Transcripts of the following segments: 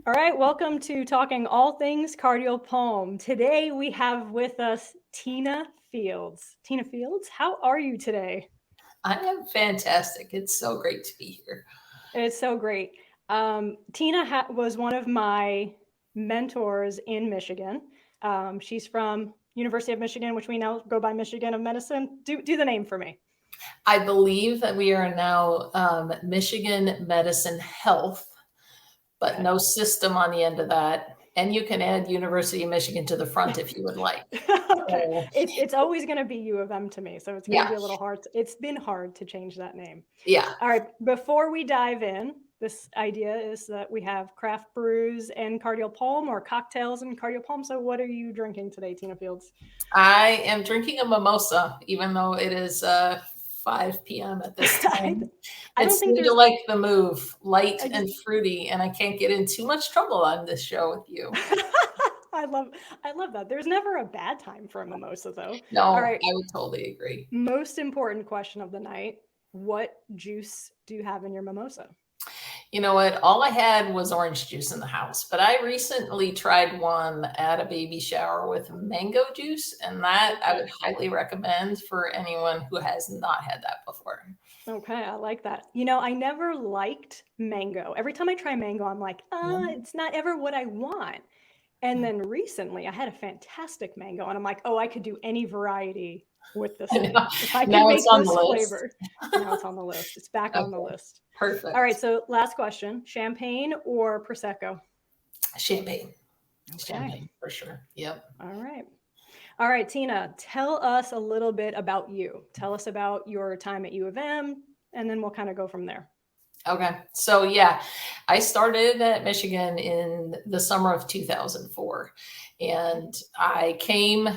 All right, welcome to Talking All Things Cardio Palm. Today we have with us Tina Fields. Tina Fields, how are you today? I am fantastic. It's so great to be here. It's so great. Tina was one of my mentors in Michigan. She's from University of Michigan, which we now go by Michigan of Medicine. Do the name for me. I believe that we are now Michigan Medicine Health, but Okay. no system on the end of that. And you can add University of Michigan to the front if you would like. Okay. So, It's always going to be U of M to me, so it's going to yeah, be a little hard. It's been hard to change that name. yeah. All right, before we dive in, this idea is that we have craft brews and cardio palm or cocktails and cardio palm. So what are you drinking today, Tina Fields? I am drinking a mimosa, even though it is 5 p.m. at this I, time. I don't It's think me to there's like the move, light I and just fruity, and I can't get in too much trouble on this show with you. I love I love that. There's never a bad time for a mimosa though. All No, right, I would totally agree. most important question of the night. What juice do you have in your mimosa? You know what? All I had was orange juice in the house, but I recently tried one at a baby shower with mango juice, and that I Okay. would highly recommend for anyone who has not had that before. Okay, I like that. I never liked mango. Every time I try mango, I'm like, Mhm. it's not ever what I want. And then recently I had a fantastic mango and I'm like, oh, I could do any variety with this thing. If I could Now it's make on the this list. flavor. Now it's on the list. It's back on the Okay, list. All right, perfect. so last question, champagne or prosecco? Champagne. Okay. Champagne for sure. Yep. All right. All right, Tina, tell us a little bit about you. Tell us about your time at U of M, and then we'll kind of go from there. Okay. So yeah, I started at Michigan in the summer of 2004, Okay. and I came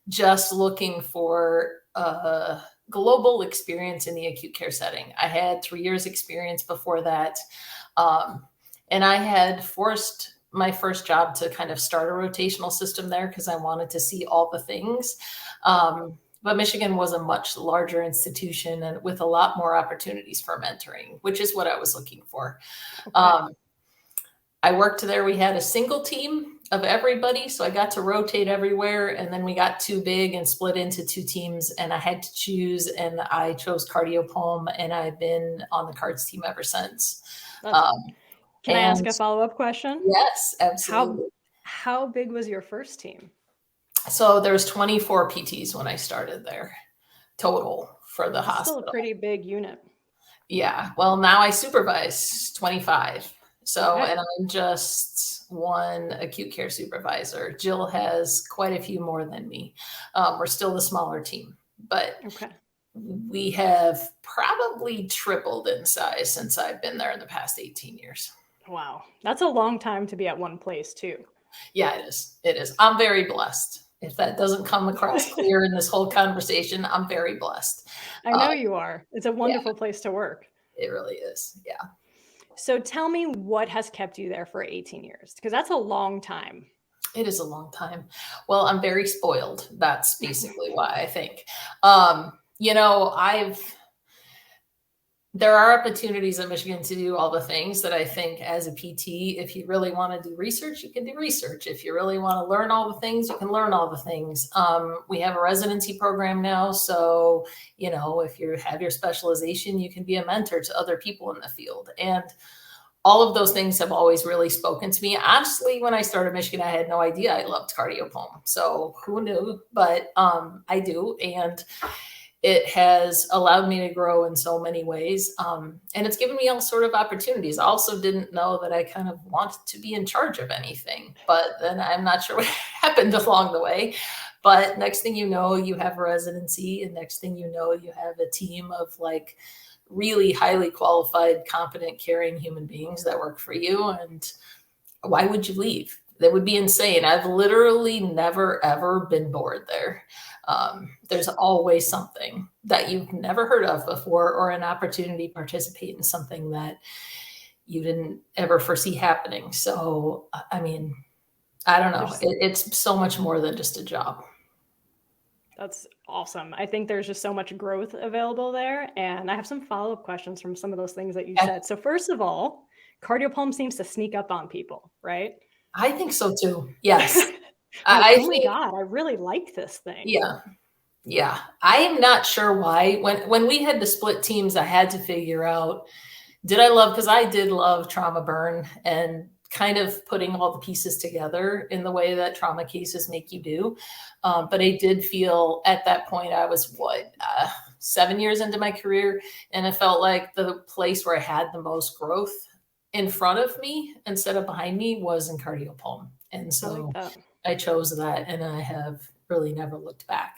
just looking for a global experience in the acute care setting. I had 3 years experience before that. Um, and I had forced my first job to kind of start a rotational system there because I wanted to see all the things. But Michigan was a much larger institution and with a lot more opportunities for mentoring, which is what I was looking for. Okay. Um, I worked there. We had a single team of everybody, so I got to rotate everywhere. And then we got too big and split into two teams, and I had to choose. And I chose cardio pulm, and I've been on the cards team ever since. That's Um, Can I ask and a follow-up question? yes, How absolutely. how big was your first team? So there's 24 PTs when I started there total for the That's still a hospital. pretty big unit. Yeah. Well, now I supervise 25. So, Okay. and I'm just one acute care supervisor. Jill has quite a few more than me. We're still the smaller team, but Okay. we have probably tripled in size since I've been there in the past 18 years. Wow. That's a long time to be at one place too. Yeah, it is. It is. I'm very blessed. If that doesn't come across clear in this whole conversation, I'm very blessed. I Uh, know you are. It's a yeah, wonderful place to work. it really is. Yeah. So tell me what has kept you there for 18 years because that's a long time. It is a long time. Well, I'm very spoiled. That's basically why I think. I've there are opportunities at Michigan to do all the things that I think as a PT, if you really want to do research, you can do research. If you really want to learn all the things, you can learn all the things. We have a residency program now. So, if you have your specialization, you can be a mentor to other people in the field. And all of those things have always really spoken to me. Honestly, when I started Michigan, I had no idea I loved cardio pulm. So who knew? But I do. And it has allowed me to grow in so many ways. And it's given me all sort of opportunities. I also didn't know that I kind of wanted to be in charge of anything, but then I'm not sure what happened along the way. But next thing you know, you have a residency, and next thing you know, you have a team of like really highly qualified, competent, caring human beings that work for you. And why would you leave? That would be insane. I've literally never, ever been bored there. There's always something that you've never heard of before or an opportunity to participate in something that you didn't ever foresee happening. So, I mean, I don't know. There's It's so much more than just a job. That's awesome. I think there's just so much growth available there. And I have some follow up questions from some of those things that you Okay. said. So, first of all, cardiopulmonary seems to sneak up on people, right? I think so too. Yes. I'm like, I oh my think, God, I really like this thing. yeah. Yeah. I am not sure why. When we had to split teams, I had to figure out, because I did love trauma burn and kind of putting all the pieces together in the way that trauma cases make you do. But I did feel at that point, I was 7 years into my career, and I felt like the place where I had the most growth in front of me instead of behind me was in cardiopulm. And I like so that. I chose that, and I have really never looked back.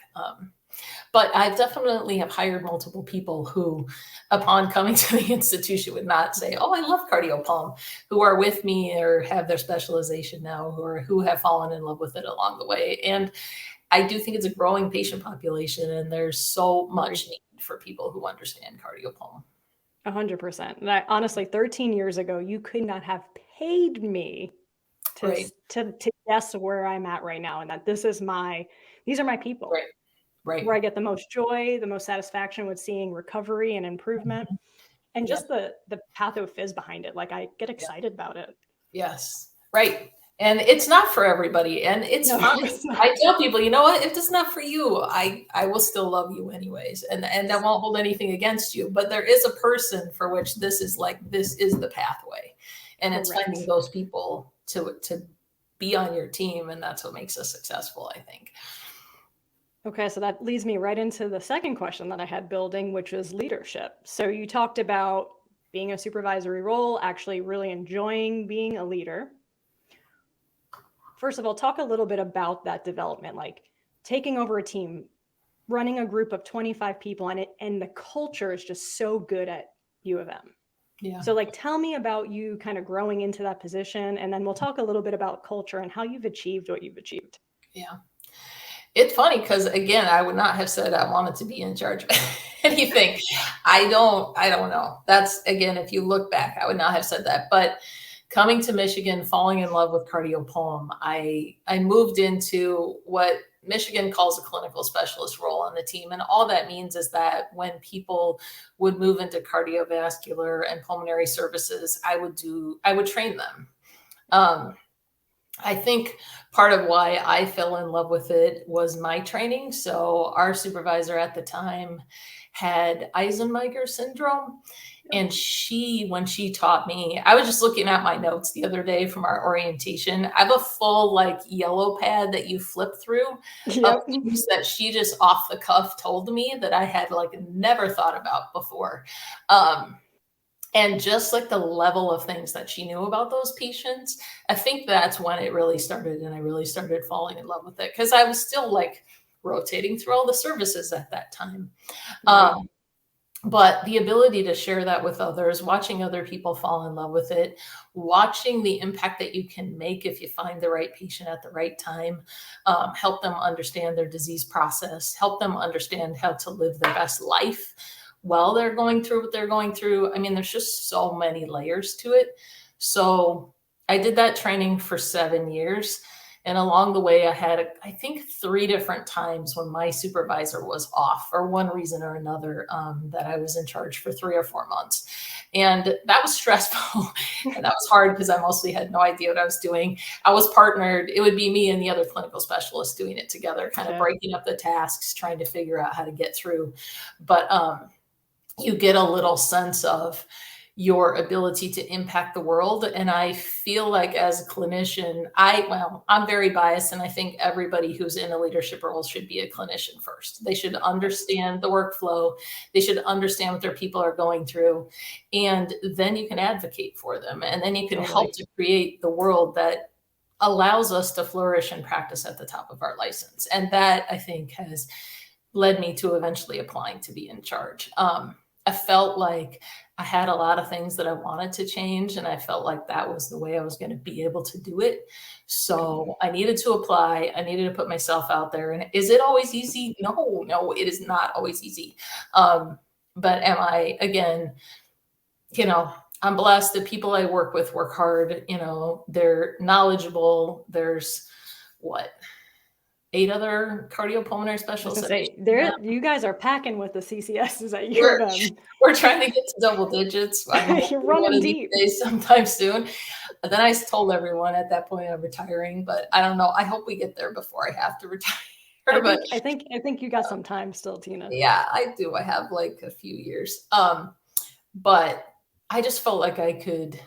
But I've definitely have hired multiple people who, upon coming to the institution, would not say, "Oh, I love cardiopulm," who are with me or have their specialization now, who have fallen in love with it along the way. And I do think it's a growing patient population, and there's so much need for people who understand cardiopulm. 100%. And I honestly, 13 years ago, you could not have paid me to Right, to guess where I'm at right now, and that these are my people, right, right. where I get the most joy, the most satisfaction with seeing recovery and improvement, Mhm. and Yeah, just the pathophys behind it. Like I get yeah, excited about it. yes, right. And it's not for everybody, and it's No, fine. it's not. I tell people, you know what? If it's not for you, I will still love you anyways, and I won't hold anything against you. But there is a person for which this is the pathway, and it's Correct. finding those people to be on your team, and that's what makes us successful, I think. Okay, so that leads me right into the second question that I had building, which was leadership. So you talked about being a supervisory role, actually really enjoying being a leader. First of all, talk a little bit about that development, like taking over a team, running a group of 25 people, and the culture is just so good at U of M. Yeah. So like tell me about you kind of growing into that position, and then we'll talk a little bit about culture and how you've achieved what you've achieved. Yeah. It's funny because again, I would not have said I wanted to be in charge of anything. I don't know. That's again, if you look back, I would not have said that. But coming to Michigan, falling in love with cardiopulm, I moved into what Michigan calls a clinical specialist role on the team. And all that means is that when people would move into cardiovascular and pulmonary services, I would train them. I think part of why I fell in love with it was my training. So our supervisor at the time had Eisenmenger syndrome. And when she taught me, I was just looking at my notes the other day from our orientation. I have a full yellow pad that you flip through of Yep. things that she just off the cuff told me that I had never thought about before. And just the level of things that she knew about those patients, I think that's when it really started. And I really started falling in love with it because I was still rotating through all the services at that time. Right. But the ability to share that with others, watching other people fall in love with it, watching the impact that you can make if you find the right patient at the right time, help them understand their disease process, help them understand how to live their best life while they're going through what they're going through. I mean, there's just so many layers to it. So I did that training for 7 years. And along the way, I had, I think, 3 different times when my supervisor was off for one reason or another, that I was in charge for 3 or 4 months. And that was stressful. And that was hard because I mostly had no idea what I was doing. I was partnered. It would be me and the other clinical specialist doing it together, kind of breaking up the tasks, trying to figure out how to get through. But you get a little sense of your ability to impact the world. And I feel like as a clinician, I'm very biased, and I think everybody who's in a leadership role should be a clinician first. They should understand the workflow. They should understand what their people are going through. And then you can advocate for them. And then you can help to create the world that allows us to flourish and practice at the top of our license. And that, I think, has led me to eventually applying to be in charge. I felt like I had a lot of things that I wanted to change, and I felt like that was the way I was going to be able to do it. So I needed to apply. I needed to put myself out there. And is it always easy? No, it is not always easy. But am I, again, I'm blessed. The people I work with work hard. They're knowledgeable. There's 8 other cardiopulmonary I was specialists. gonna say, you guys are packing with the CCSs at U We're of M. we're trying to get to double digits. I'm hoping You're one running of these deep. days sometime soon. And then I told everyone at that point I'm retiring, but I don't know. I hope we get there before I have to retire. But I think you got some time still, Tina. yeah, I do. I have like a few years. But I just felt like I could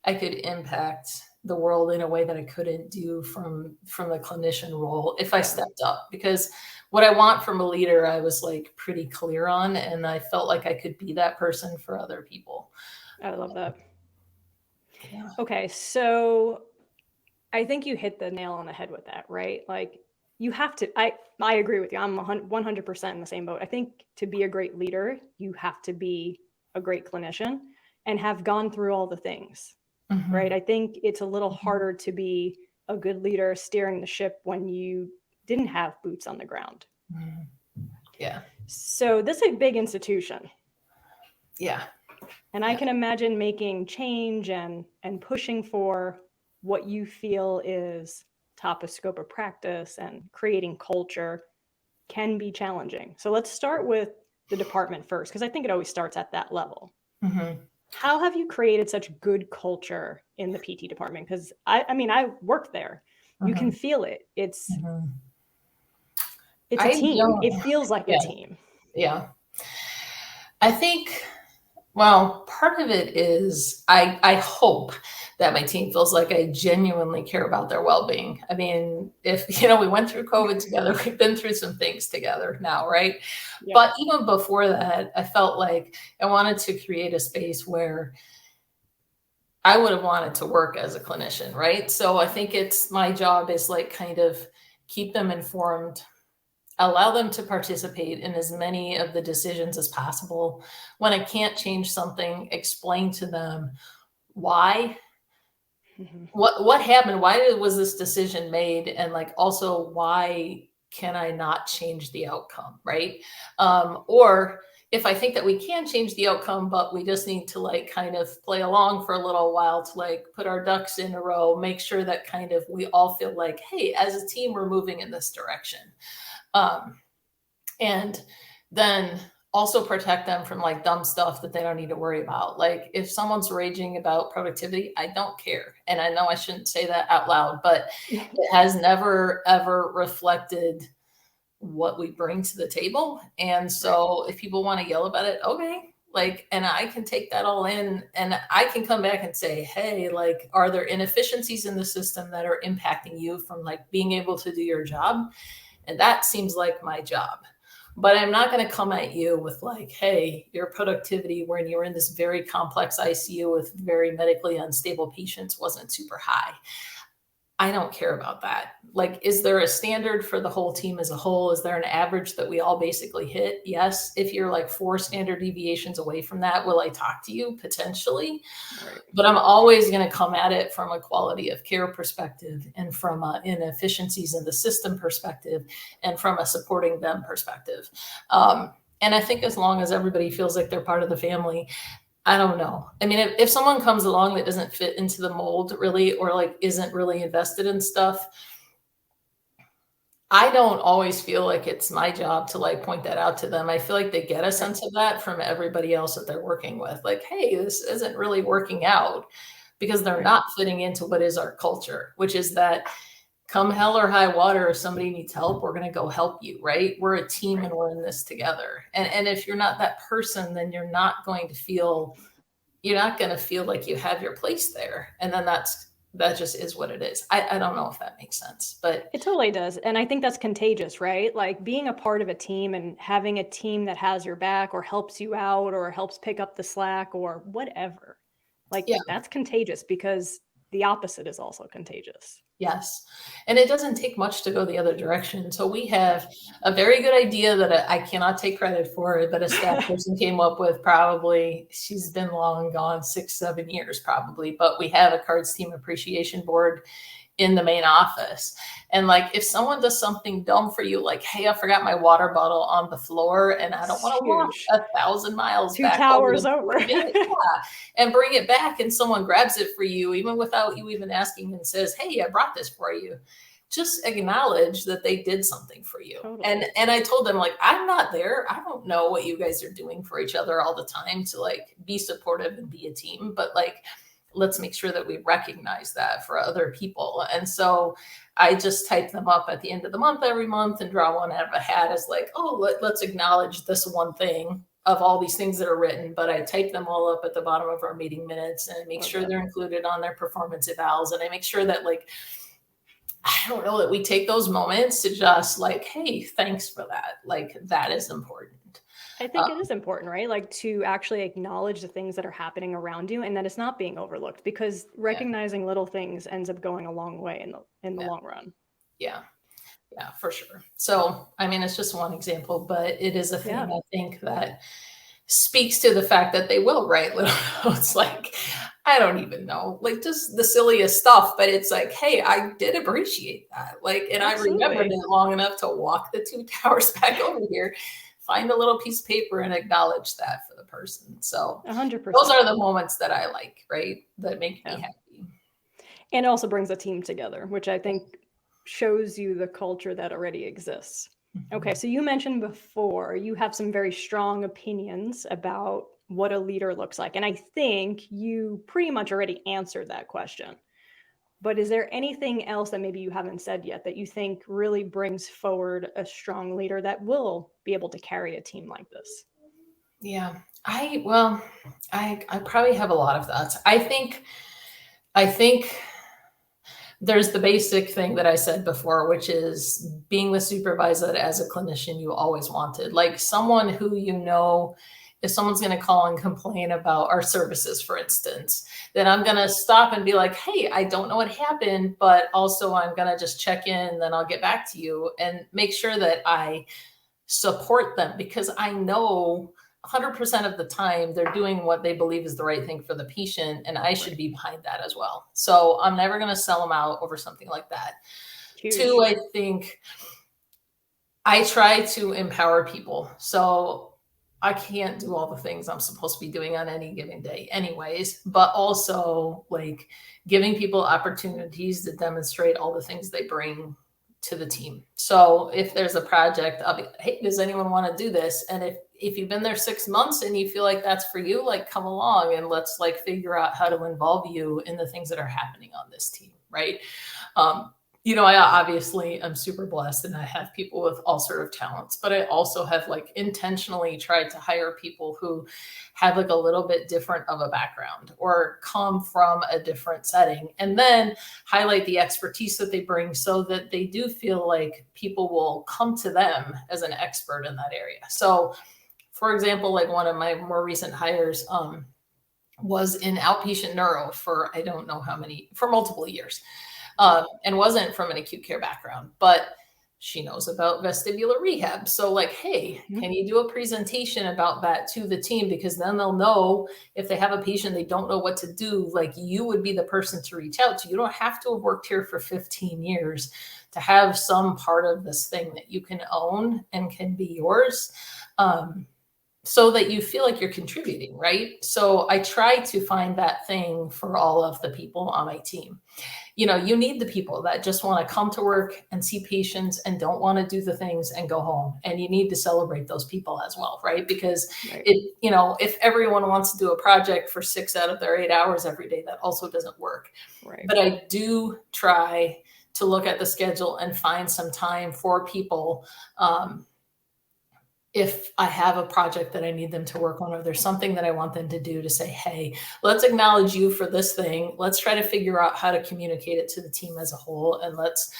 impact the world in a way that I couldn't do from the clinician role if I stepped up, because what I want from a leader, I was like pretty clear on, and I felt like I could be that person for other people. I love that. Yeah. Okay, so I think you hit the nail on the head with that, right? Like you have to, I agree with you. I'm 100% in the same boat. I think to be a great leader, you have to be a great clinician and have gone through all the things, Mhm. right? I think it's a little harder to be a good leader steering the ship when you didn't have boots on the ground. Mhm. Yeah. So this is a big institution. Yeah. And I can imagine making change and pushing for what you feel is top of scope of practice and creating culture can be challenging. So let's start with the department first, because I think it always starts at that level. Mhm. How have you created such good culture in the PT department? Because I mean, I work there. You can Mhm. feel it. It's Mhm. a I team. don't. It feels like a Yeah. team. Yeah. I think, well, part of it is I hope that my team feels like I genuinely care about their well-being. I mean, if we went through COVID together, we've been through some things together now, right? Yeah. But even before that, I felt like I wanted to create a space where I would have wanted to work as a clinician, right? So I think it's my job is like kind of keep them informed, allow them to participate in as many of the decisions as possible. When I can't change something, explain to them why, Mhm. what happened, why was this decision made, and like also why can I not change the outcome, right? Or if I think that we can change the outcome, but we just need to like kind of play along for a little while to like put our ducks in a row, make sure that kind of we all feel like, hey, as a team, we're moving in this direction. And then also protect them from like dumb stuff that they don't need to worry about. Like if someone's raging about productivity, I don't care. And I know I shouldn't say that out loud, but it has never ever reflected what we bring to the table. And so if people want to yell about it, okay, like, and I can take that all in and I can come back and say, hey, like, are there inefficiencies in the system that are impacting you from like being able to do your job? And that seems like my job. But I'm not going to come at you with like, hey, your productivity when you're in this very complex ICU with very medically unstable patients wasn't super high. I don't care about that. Like, is there a standard for the whole team as a whole? Is there an average that we all basically hit? Yes. If you're like 4 standard deviations away from that, will I talk to you? Potentially. Right. But I'm always going to come at it from a quality of care perspective and from inefficiencies in the system perspective and from a supporting them perspective. And I think as long as everybody feels like they're part of the family, I don't know. I mean, if someone comes along that doesn't fit into the mold really, or like isn't really invested in stuff, I don't always feel like it's my job to like point that out to them. I feel like they get a sense of that from everybody else that they're working with. Like, hey, this isn't really working out because they're not fitting into what is our culture, which is that come hell or high water, if somebody needs help, we're going to go help you, right? We're a team and we're in this together. And if you're not that person, then you're not going to feel like you have your place there. And then that just is what it is. I don't know if that makes sense, but it totally does. And I think that's contagious, right? Like being a part of a team and having a team that has your back or helps you out or helps pick up the slack or whatever. Like that's contagious because the opposite is also contagious. Yes. And it doesn't take much to go the other direction. So we have a very good idea that I cannot take credit for, that a staff person came up with. Probably she's been long gone, 6-7 years probably, but we have a cards team appreciation board in the main office. And like, if someone does something dumb for you, like, hey, I forgot my water bottle on the floor and I don't want to walk 1,000 miles 2 back towers over. And bring it back, and someone grabs it for you, even without you even asking, and says, hey, I brought this for you. just acknowledge that they did something for you. Totally. And I told them, like, I'm not there. I don't know what you guys are doing for each other all the time to like be supportive and be a team, but like, let's make sure that we recognize that for other people. And so I just type them up at the end of the month every month and draw one out of a hat as like, oh, let's acknowledge this one thing of all these things that are written, but I type them all up at the bottom of our meeting minutes and make sure they're included on their performance evals. And I make sure that like, I don't know, that we take those moments to just like, hey, thanks for that. Like that is important. I think it is important, right? Like to actually acknowledge the things that are happening around you and that it's not being overlooked, because recognizing little things ends up going a long way in the long run. Yeah. Yeah, for sure. So, I mean, it's just one example, but it is a thing I think that speaks to the fact that they will write little notes. Like, I don't even know, like just the silliest stuff, but it's like, hey, I did appreciate that. Like, and Absolutely. I remembered it long enough to walk the 2 towers back over here, find a little piece of paper and acknowledge that for the person. So 100%. Those are the moments that I like, right? That make me happy. And it also brings a team together, which I think shows you the culture that already exists. Okay, so you mentioned before you have some very strong opinions about what a leader looks like. And I think you pretty much already answered that question. But is there anything else that maybe you haven't said yet that you think really brings forward a strong leader that will be able to carry a team like this? Yeah, I probably have a lot of thoughts. I think there's the basic thing that I said before, which is being the supervisor that as a clinician you always wanted, like someone who, you know, if someone's going to call and complain about our services, for instance, then I'm going to stop and be like, hey, I don't know what happened, but also I'm going to just check in, then I'll get back to you and make sure that I support them, because I know 100% of the time they're doing what they believe is the right thing for the patient, and I should be behind that as well. So I'm never going to sell them out over something like that. Huge. 2, I think I try to empower people. So I can't do all the things I'm supposed to be doing on any given day anyways, but also like giving people opportunities to demonstrate all the things they bring to the team. So if there's a project, I'll be, hey, does anyone want to do this? And if you've been there 6 months and you feel like that's for you, like come along and let's like figure out how to involve you in the things that are happening on this team, right? You know, I obviously I'm super blessed and I have people with all sort of talents, but I also have like intentionally tried to hire people who have like a little bit different of a background or come from a different setting, and then highlight the expertise that they bring so that they do feel like people will come to them as an expert in that area. So for example, like one of my more recent hires was in outpatient neuro for I don't know how many, for multiple years. And wasn't from an acute care background, but she knows about vestibular rehab. So like, hey, can you do a presentation about that to the team? Because then they'll know if they have a patient, they don't know what to do. Like you would be the person to reach out to. You don't have to have worked here for 15 years to have some part of this thing that you can own and can be yours. So that you feel like you're contributing, right? So I try to find that thing for all of the people on my team. You know, you need the people that just want to come to work and see patients and don't want to do the things and go home. And you need to celebrate those people as well, right? Because it, you know, if everyone wants to do a project for 6 out of their 8 hours every day, that also doesn't work. Right. But I do try to look at the schedule and find some time for people, if I have a project that I need them to work on, or there's something that I want them to do, to say, hey, let's acknowledge you for this thing. Let's try to figure out how to communicate it to the team as a whole. And let's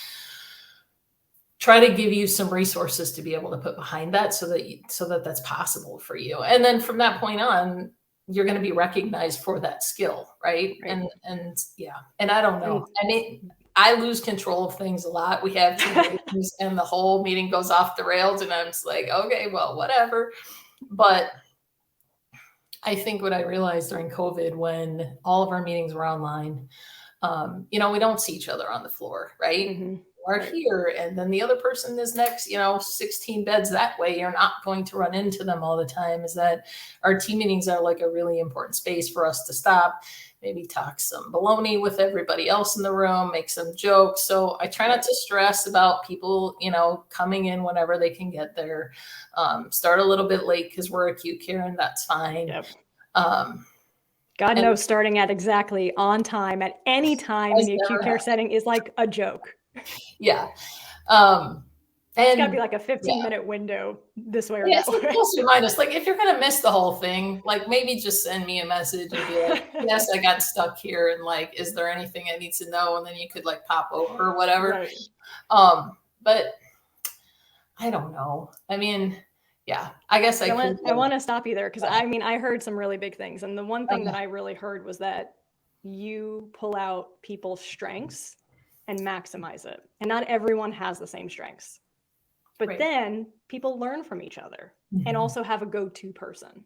try to give you some resources to be able to put behind that so that that's possible for you. And then from that point on, you're going to be recognized for that skill. Right. And yeah. And I don't know. I mean, I lose control of things a lot. We have 2 meetings and the whole meeting goes off the rails and I'm just like, okay, well, whatever. But I think what I realized during COVID, when all of our meetings were online, you know, we don't see each other on the floor, right? are here, and then the other person is next, 16 beds that way. You're not going to run into them all the time. Is that our team meetings are like a really important space for us to stop, maybe talk some baloney with everybody else in the room, make some jokes. So I try not to stress about people, coming in whenever they can get there. Start a little bit late because we're acute care, and that's fine. Yep. God knows starting at exactly on time at any time in the acute care setting is like a joke. Yeah. It's got to be like a 15-minute window this way or that way. Plus or minus. Like if you're going to miss the whole thing, like maybe just send me a message and be like, yes, I got stuck here. And like, is there anything I need to know? And then you could like pop over or whatever. Right. But I don't know. I mean, yeah, I guess I want to stop you there because I heard some really big things. And the one thing that I really heard was that you pull out people's strengths and maximize it. And not everyone has the same strengths. But then people learn from each other and also have a go-to person.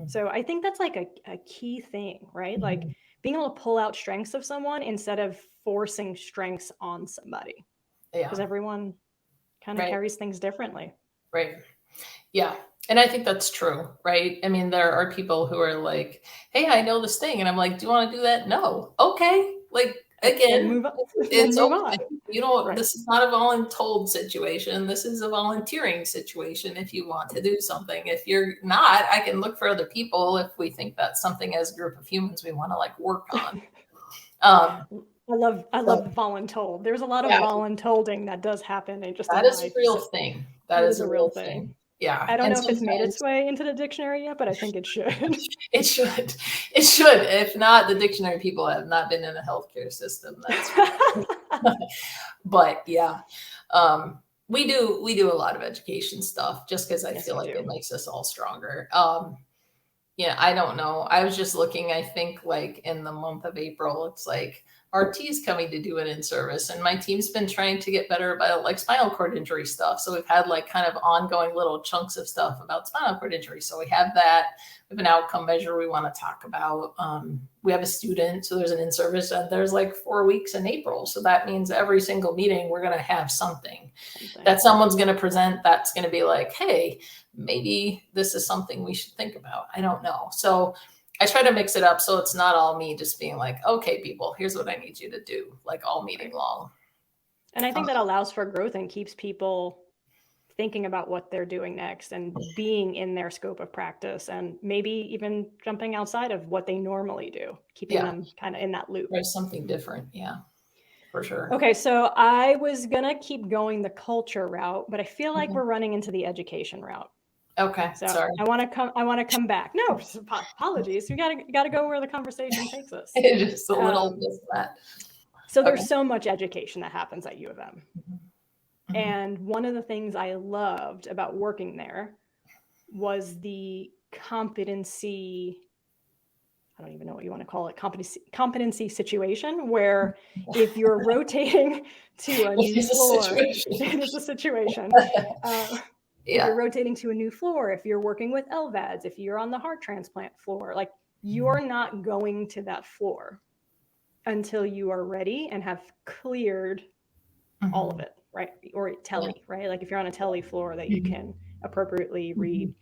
So I think that's like a key thing, right? Like being able to pull out strengths of someone instead of forcing strengths on somebody. Because everyone kind of carries things differently. Right. Yeah. And I think that's true, right? I mean, there are people who are like, hey, I know this thing. And I'm like, do you want to do that? No. Okay. Like, again, it's okay. This is not a voluntold situation. This is a volunteering situation if you want to do something. If you're not, I can look for other people if we think that's something as a group of humans we want to like work on. I love voluntold. There's a lot of voluntolding that does happen. That is a real thing. That is a real thing. Yeah. I don't know if it's made its way into the dictionary yet, but I think it should. It should. It should. If not, the dictionary people have not been in a healthcare system. That's but yeah. We do a lot of education stuff just because I feel like it makes us all stronger. I don't know. I was just looking, I think like in the month of April, it's like RT is coming to do an in-service, and my team's been trying to get better about like spinal cord injury stuff. So we've had like kind of ongoing little chunks of stuff about spinal cord injury. So we have that. We have an outcome measure we want to talk about. We have a student, so there's an in-service, and there's like 4 weeks in April. So that means every single meeting we're going to have something that someone's going to present that's going to be like, hey, maybe this is something we should think about. I don't know. So I try to mix it up so it's not all me just being like, okay, people, here's what I need you to do, like all meeting long. And I think that allows for growth and keeps people thinking about what they're doing next and being in their scope of practice and maybe even jumping outside of what they normally do, keeping them kind of in that loop. There's something different. Yeah, for sure. Okay. So I was going to keep going the culture route, but I feel like we're running into the education route. Okay. So sorry. I want to come back. No, apologies. We gotta go where the conversation takes us. Just a little bit of that. So there's so much education that happens at U of M. And one of the things I loved about working there was the competency, I don't even know what you want to call it, competency situation where if you're rotating to a new floor, it is a situation. If you're rotating to a new floor, if you're working with LVADs, if you're on the heart transplant floor, like you're not going to that floor until you are ready and have cleared all of it, right? Or tele, right? Like if you're on a tele floor that you can appropriately read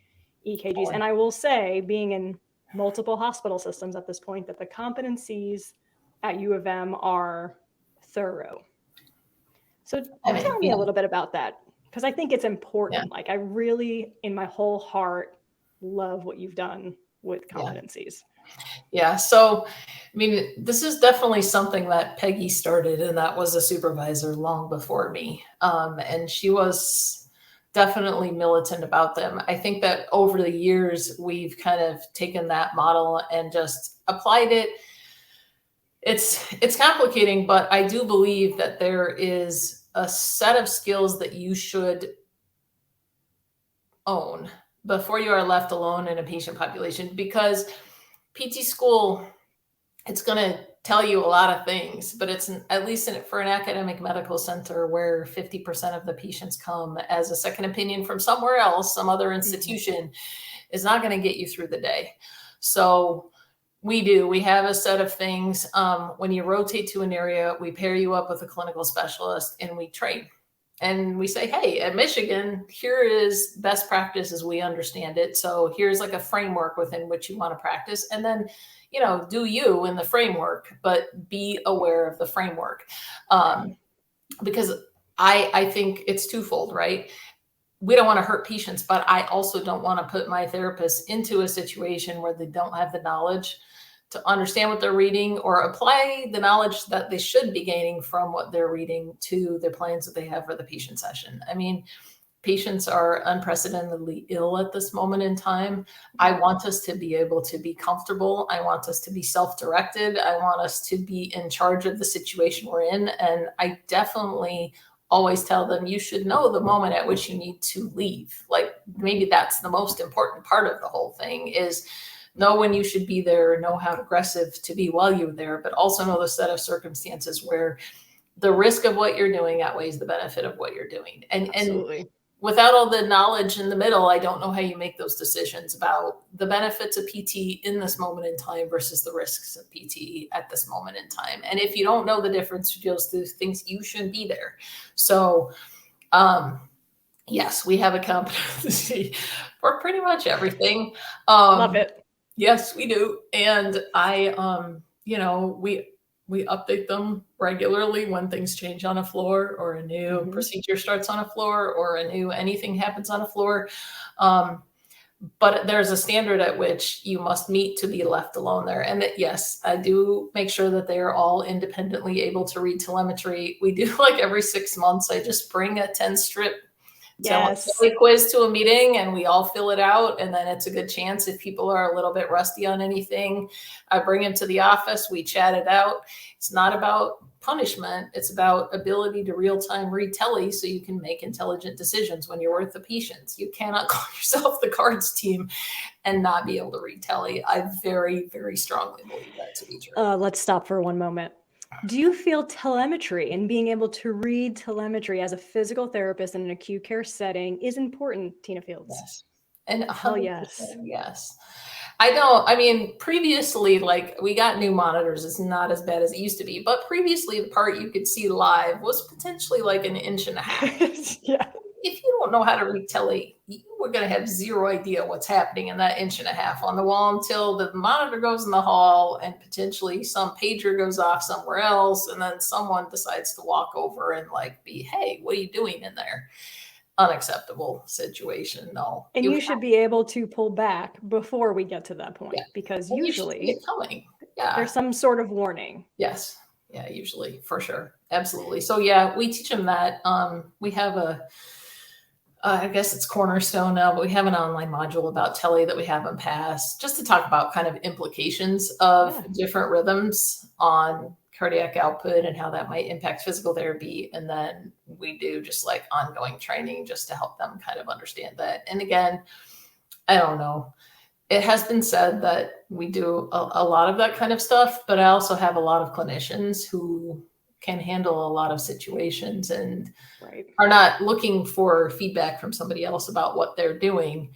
EKGs. And I will say, being in multiple hospital systems at this point, that the competencies at U of M are thorough. So tell me a little bit about that. Because I think it's important. Like I really, in my whole heart, love what you've done with competencies. Yeah. So, I mean, this is definitely something that Peggy started, and that was a supervisor long before me. And she was definitely militant about them. I think that over the years, we've kind of taken that model and just applied it. It's complicating, but I do believe that there is a set of skills that you should own before you are left alone in a patient population, because PT school, it's going to tell you a lot of things, but it's at least for an academic medical center where 50% of the patients come as a second opinion from somewhere else, some other institution, is not going to get you through the day. So We do. We have a set of things. When you rotate to an area, we pair you up with a clinical specialist and we train. And we say, hey, at Michigan, here is best practice as we understand it. So here's like a framework within which you want to practice. And then, do you in the framework, but be aware of the framework. Because I think it's twofold, right? We don't want to hurt patients, but I also don't want to put my therapist into a situation where they don't have the knowledge to understand what they're reading or apply the knowledge that they should be gaining from what they're reading to their plans that they have for the patient session. I mean, patients are unprecedentedly ill at this moment in time. I want us to be able to be comfortable. I want us to be self-directed. I want us to be in charge of the situation we're in. And I definitely always tell them, you should know the moment at which you need to leave. Like, maybe that's the most important part of the whole thing, is know when you should be there, know how aggressive to be while you're there, but also know the set of circumstances where the risk of what you're doing outweighs the benefit of what you're doing. And without all the knowledge in the middle, I don't know how you make those decisions about the benefits of PT in this moment in time versus the risks of PT at this moment in time. And if you don't know the difference between those two things, you shouldn't be there. So, yes, we have a competency for pretty much everything. Love it. Yes, we do. And we update them regularly when things change on a floor or a new procedure starts on a floor or anything happens on a floor. But there's a standard at which you must meet to be left alone there. And yes, I do make sure that they are all independently able to read telemetry. We do, like, every 6 months, I just bring a 10-strip quiz to a meeting and we all fill it out. And then it's a good chance if people are a little bit rusty on anything, I bring them to the office, we chat it out. It's not about punishment. It's about ability to real-time read tele so you can make intelligent decisions when you're with the patients. You cannot call yourself the cards team and not be able to read tele. I very, very strongly believe that to be true. Let's stop for one moment. Do you feel telemetry and being able to read telemetry as a physical therapist in an acute care setting is important, Tina Fields? Yes. And yes. Previously, like, we got new monitors. It's not as bad as it used to be. But previously, the part you could see live was potentially like 1.5 inches. Yeah. If you don't know how to read tele, you were going to have zero idea what's happening in that 1.5 inches on the wall until the monitor goes in the hall and potentially some pager goes off somewhere else. And then someone decides to walk over and hey, what are you doing in there? Unacceptable situation. No. And you should be able to pull back before we get to that point, because usually it's coming. Yeah. There's some sort of warning. Yes. Yeah, usually, for sure. Absolutely. So yeah, we teach them that. We have I guess it's Cornerstone now, but we have an online module about tele that we have them pass, just to talk about kind of implications of different rhythms on cardiac output and how that might impact physical therapy. And then we do just like ongoing training just to help them kind of understand that. And again, I don't know. It has been said that we do a lot of that kind of stuff, but I also have a lot of clinicians who can handle a lot of situations and are not looking for feedback from somebody else about what they're doing.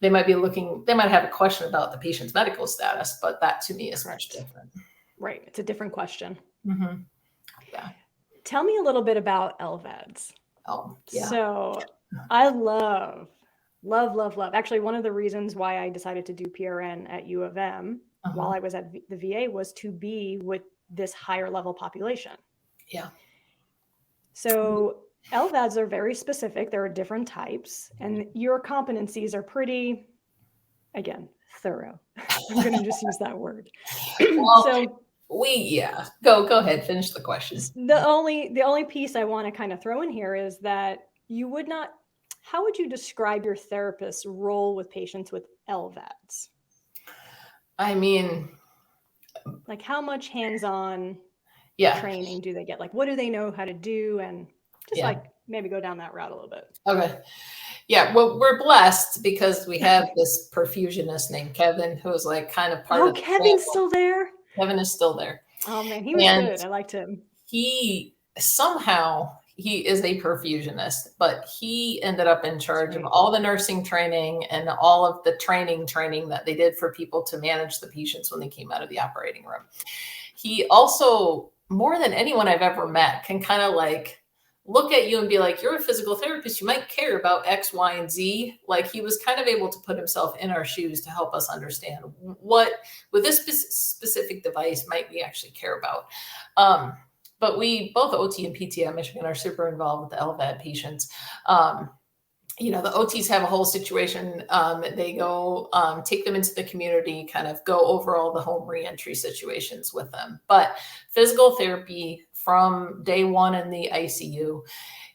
They might have a question about the patient's medical status, but that to me is much different. Right. It's a different question. Mm-hmm. Yeah. Tell me a little bit about LVADs. Oh, yeah. So I love. Actually, one of the reasons why I decided to do PRN at U of M while I was at the VA was to be with this higher level population. Yeah. So LVADs are very specific. There are different types, and your competencies are pretty, again, thorough. I'm going to just use that word. Well, go ahead, finish the question. The only piece I want to kind of throw in here is that how would you describe your therapist's role with patients with LVADs? I mean, like, how much hands-on training do they get? Like, what do they know how to do? And just maybe go down that route a little bit. Okay. Yeah. Well, we're blessed because we have this perfusionist named Kevin, who is like kind of part of the Kevin's still there? Kevin is still there. Oh man, he was good. I liked him. He somehow, he is a perfusionist, but he ended up in charge of Right. all the nursing training and all of the training that they did for people to manage the patients when they came out of the operating room. He also, more than anyone I've ever met, can kind of like look at you and be like, you're a physical therapist, you might care about X, Y, and Z. Like, he was kind of able to put himself in our shoes to help us understand what, with this specific device, might we actually care about. But we, both OT and PT at Michigan, are super involved with the LVAD patients. You know, the OTs have a whole situation. They go take them into the community, kind of go over all the home reentry situations with them. But physical therapy from day one in the ICU,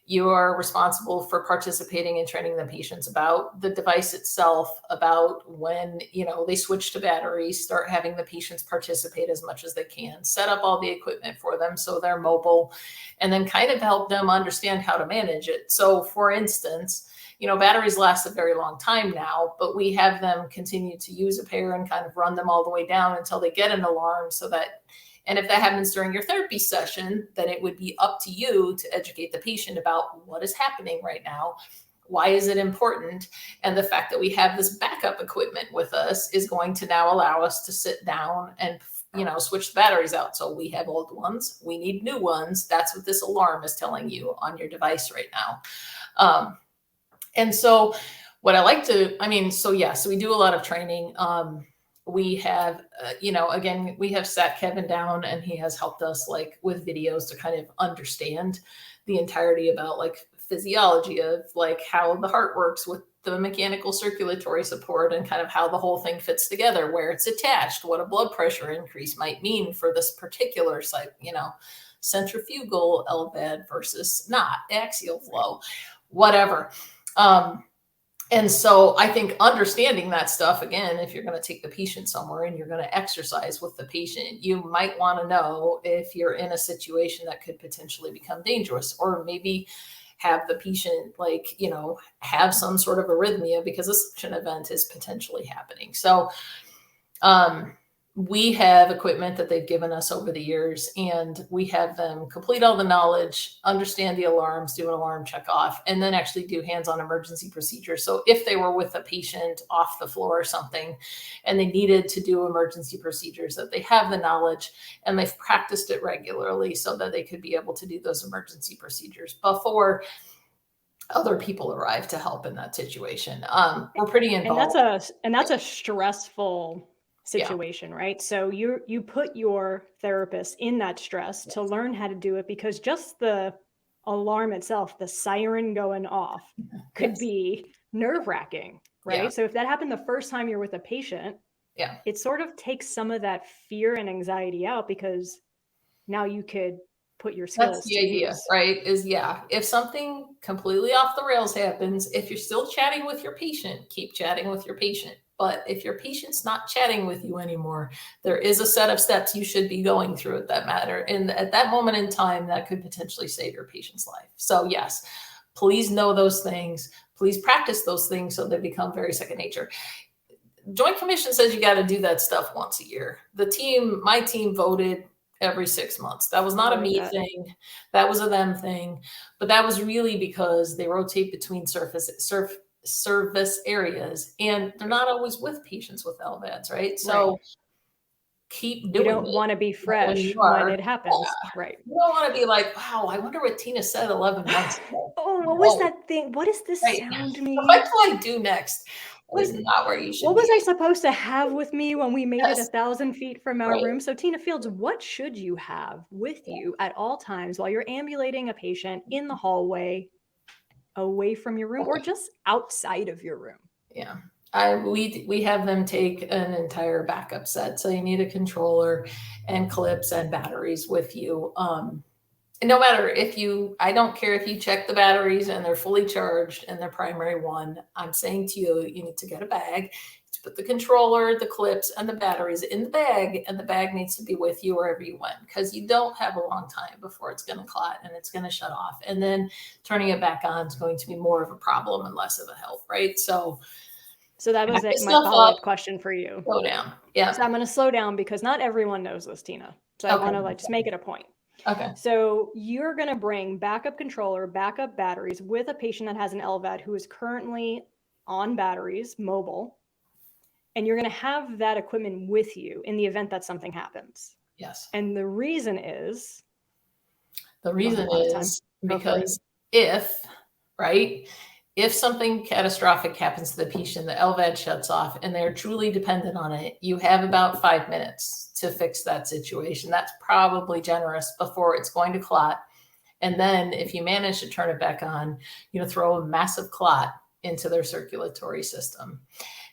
you are responsible for participating and training the patients about the device itself, about when, you know, they switch to batteries, start having the patients participate as much as they can, set up all the equipment for them so they're mobile, and then kind of help them understand how to manage it. So for instance, you know, batteries last a very long time now, but we have them continue to use a pair and kind of run them all the way down until they get an alarm, so that, and if that happens during your therapy session, then it would be up to you to educate the patient about what is happening right now. Why is it important? And the fact that we have this backup equipment with us is going to now allow us to sit down and, you know, switch the batteries out. So we have old ones, we need new ones. That's what this alarm is telling you on your device right now. And so what I like to, I mean, so yeah, so we do a lot of training. We have, you know, again, we have sat Kevin down and he has helped us like with videos to kind of understand the entirety about like physiology of like how the heart works with the mechanical circulatory support and kind of how the whole thing fits together, where it's attached, what a blood pressure increase might mean for this particular site, you know, centrifugal LVAD versus not axial flow, whatever. And so I think understanding that stuff, again, if you're going to take the patient somewhere and you're going to exercise with the patient, you might want to know if you're in a situation that could potentially become dangerous, or maybe have the patient, like, you know, have some sort of arrhythmia because a suction event is potentially happening. So, we have equipment that they've given us over the years, and we have them complete all the knowledge, understand the alarms, do an alarm check off, and then actually do hands-on emergency procedures. So if they were with a patient off the floor or something and they needed to do emergency procedures, that they have the knowledge and they've practiced it regularly so that they could be able to do those emergency procedures before other people arrive to help in that situation. We're pretty involved. And that's a stressful situation, right? So you put your therapist in that stress to learn how to do it, because just the alarm itself, the siren going off, could be nerve-wracking, right? Yeah. So if that happened the first time you're with a patient, it sort of takes some of that fear and anxiety out, because now you could put your skills That's the idea, use. right? Is if something completely off the rails happens, if you're still chatting with your patient, keep chatting with your patient. But if your patient's not chatting with you anymore, there is a set of steps you should be going through at that matter. And at that moment in time, that could potentially save your patient's life. So yes, please know those things. Please practice those things so they become very second nature. Joint Commission says you got to do that stuff once a year. My team voted every 6 months. That was not a me thing. That was a them thing. But that was really because they rotate between service areas, and they're not always with patients with LVADs, right? So keep doing it. You don't want to be fresh when it happens. Yeah. Right. You don't want to be like, wow, I wonder what Tina said 11 months ago. Oh, what was that thing? What does this sound mean? What do I do next? That is not where you should What was be. I supposed to have with me when we made it 1,000 feet from our room? So Tina Fields, what should you have with you at all times while you're ambulating a patient in the hallway, away from your room, or just outside of your room? Yeah. We have them take an entire backup set. So you need a controller and clips and batteries with you. And no matter I don't care if you check the batteries and they're fully charged and they're primary one, I'm saying to you, you need to get a bag to put the controller, the clips, and the batteries in the bag, and the bag needs to be with you wherever you went, because you don't have a long time before it's going to clot and it's going to shut off. And then turning it back on is going to be more of a problem and less of a help, right? So that was my follow-up question for you. Slow down. Yeah. So I'm going to slow down because not everyone knows this, Tina. So I want to just make it a point. Okay. So you're going to bring backup controller, backup batteries with a patient that has an LVAD who is currently on batteries, mobile, and you're going to have that equipment with you in the event that something happens. Yes. And the reason is because if something catastrophic happens to the patient, the LVAD shuts off and they're truly dependent on it, you have about 5 minutes to fix that situation. That's probably generous before it's going to clot. And then if you manage to turn it back on, throw a massive clot into their circulatory system.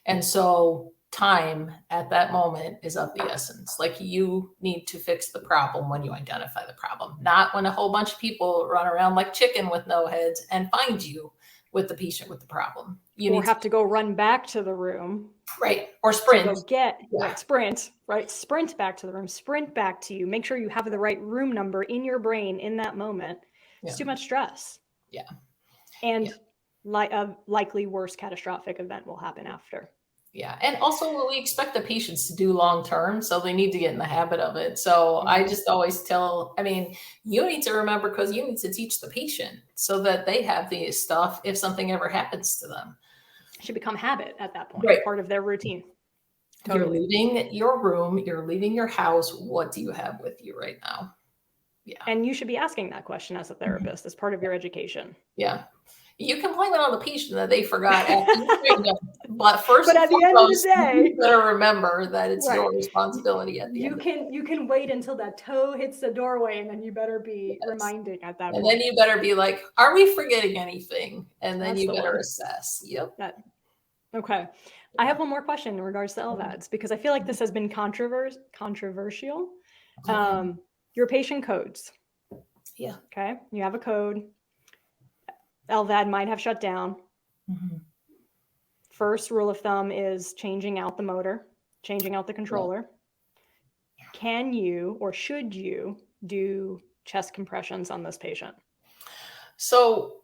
And so time at that moment is of the essence. Like, you need to fix the problem when you identify the problem, not when a whole bunch of people run around like chicken with no heads and find you with the patient with the problem. You have to go run back to the room. Right. Or sprint. Sprint back to the room, sprint back to you. Make sure you have the right room number in your brain in that moment. It's too much stress. Yeah. And a likely worse catastrophic event will happen after. Yeah. And also we expect the patients to do long-term, so they need to get in the habit of it. So I just always you need to remember, because you need to teach the patient so that they have the stuff if something ever happens to them. It should become habit at that point, right. Part of their routine. Totally. You're leaving your room, you're leaving your house. What do you have with you right now? Yeah. And you should be asking that question as a therapist, as part of your education. Yeah. You can blame it on the patient that they forgot after you trained them. But first at the end of the day, you better remember that it's your responsibility at the end. You can wait until that toe hits the doorway, and then you better be reminding at that point. And then you better be like, are we forgetting anything? And then you better assess. Yep. Okay. I have one more question in regards to LVADs, because I feel like this has been controversial. Your patient codes. Yeah. Okay. You have a code. LVAD might have shut down. First rule of thumb is changing out the motor, changing out the controller. Yeah. Can you or should you do chest compressions on this patient? So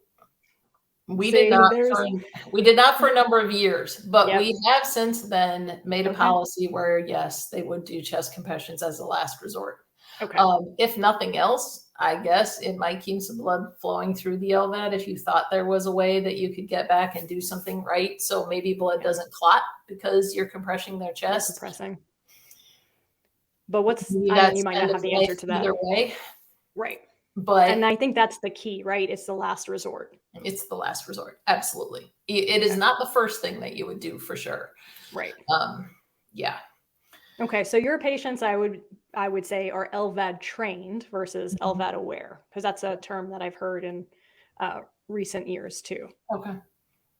we did not for a number of years, but we have since then made a policy where, yes, they would do chest compressions as a last resort. Okay. If nothing else, I guess it might keep some blood flowing through the LVAD if you thought there was a way that you could get back and do something right. So maybe blood doesn't clot because you're compressing their chest. Compressing. But you might not have the answer to that. Either way. Right. And I think that's the key, right? It's the last resort. It's the last resort. Absolutely. It is not the first thing that you would do, for sure. Right. Yeah. Okay. So your patients, I would say, are LVAD trained versus LVAD aware, because that's a term that I've heard in recent years too. Okay.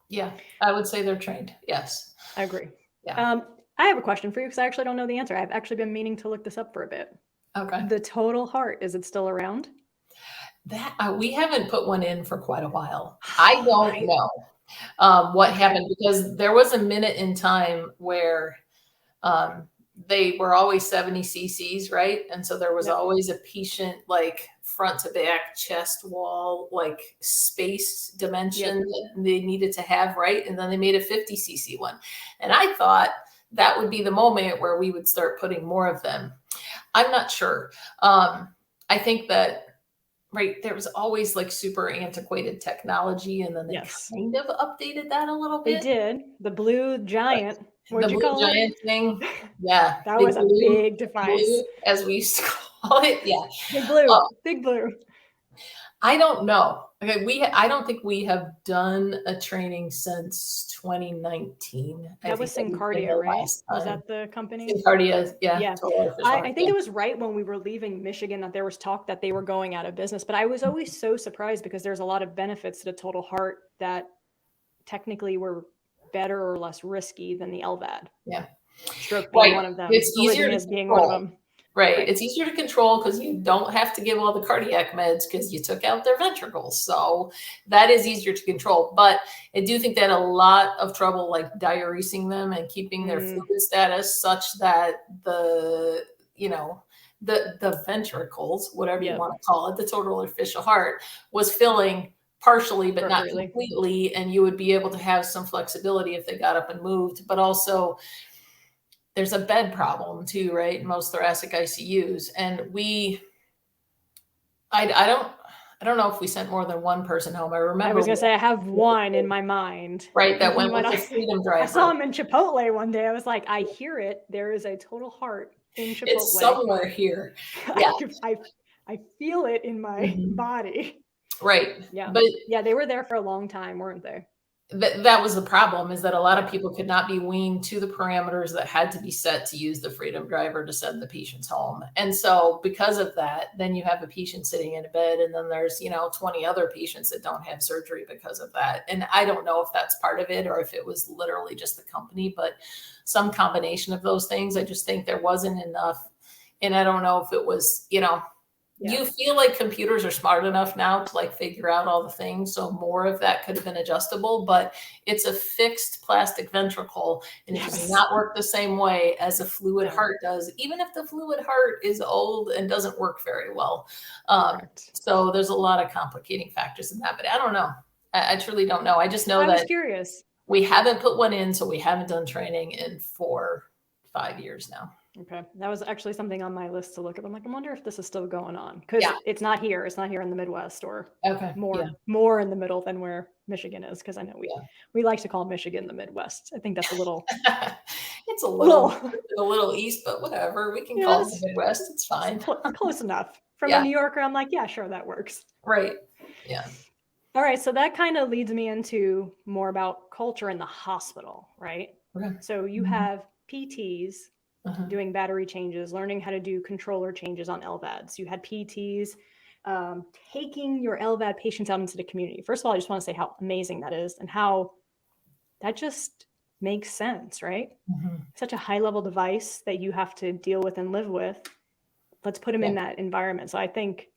Yeah. I would say they're trained. Yes. I agree. Yeah. I have a question for you, because I actually don't know the answer. I've actually been meaning to look this up for a bit. Okay. The total heart, is it still around? That we haven't put one in for quite a while. I don't know what happened, because there was a minute in time where they were always 70 cc's, right? And so there was always a patient, like front to back chest wall, like space dimension that they needed to have, right? And then they made a 50 cc one. And I thought that would be the moment where we would start putting more of them. I'm not sure. I think that, there was always like super antiquated technology, and then they kind of updated that a little bit. They did. The blue giant. What'd you call it? Thing. Yeah. That was a big device. Blue, as we used to call it. Yeah. Big blue. Big blue. I don't know. Okay. I don't think we have done a training since 2019. That was Syncardia, right? Was that the company? Syncardia, yeah. I think it was right when we were leaving Michigan that there was talk that they were going out of business. But I was always so surprised, because there's a lot of benefits to the total heart that technically were better or less risky than the LVAD. Yeah. Stroke being one of them. It's easier to being one of them. Right. It's easier to control because you don't have to give all the cardiac meds because you took out their ventricles. So that is easier to control. But I do think they had a lot of trouble like diuresing them and keeping their fluid status such that the ventricles, whatever you want to call it, the total artificial heart, was filling partially, but not completely. And you would be able to have some flexibility if they got up and moved. But also, there's a bed problem too, right? In most thoracic ICUs. And we I don't know if we sent more than one person home. I I remember was gonna say I have one in my mind. right, And that he went with went the on, Freedom I saw Driver. him in Chipotle one day. I was like, I hear it. There is a total heart in It's Chipotle. somewhere here. I, Yeah. I feel it in my Mhm. body. Right. Yeah. But Yeah, they were there for a long time, weren't they? that was the problem, is that a lot of Yeah. people could not be weaned to the parameters that had to be set to use the Freedom Driver to send the patients home. And so because of that, then you have a patient sitting in a bed, and then there's, 20 other patients that don't have surgery because of that. And I don't know if that's part of it or if it was literally just the company, but some combination of those things. I just think there wasn't enough. And I don't know if it was, Yeah. you feel like computers are smart enough now to like figure out all the things. So more of that could have been adjustable, but it's a fixed plastic ventricle and it does Yes. not work the same way as a fluid No. heart does, even if the fluid heart is old and doesn't work very well. Correct. So there's a lot of complicating factors in that, but I don't know. I truly don't know. I just know I was that curious. we haven't put one in, so we haven't done training in 5 years now. Okay. That was actually something on my list to look at. I'm like, I wonder if this is still going on. Because Yeah. it's not here. It's not here in the Midwest, or Okay. Yeah. more in the middle than where Michigan is. Because I know Yeah. we like to call Michigan the Midwest. I think that's a little It's a little little east, but whatever. We can call it yes, the Midwest. It's fine. close enough. From a Yeah. New Yorker, I'm like, yeah, sure, that works. Right. Yeah. All right, so that kind of leads me into more about culture in the hospital, right? Okay. So you Mhm. have PTs Uh-huh. doing battery changes, learning how to do controller changes on LVADs. You had PTs taking your LVAD patients out into the community. First of all, I just want to say how amazing that is and how that just makes sense, right? Mhm. Such a high level device that you have to deal with and live with. Let's put them Yeah. in that environment. So I think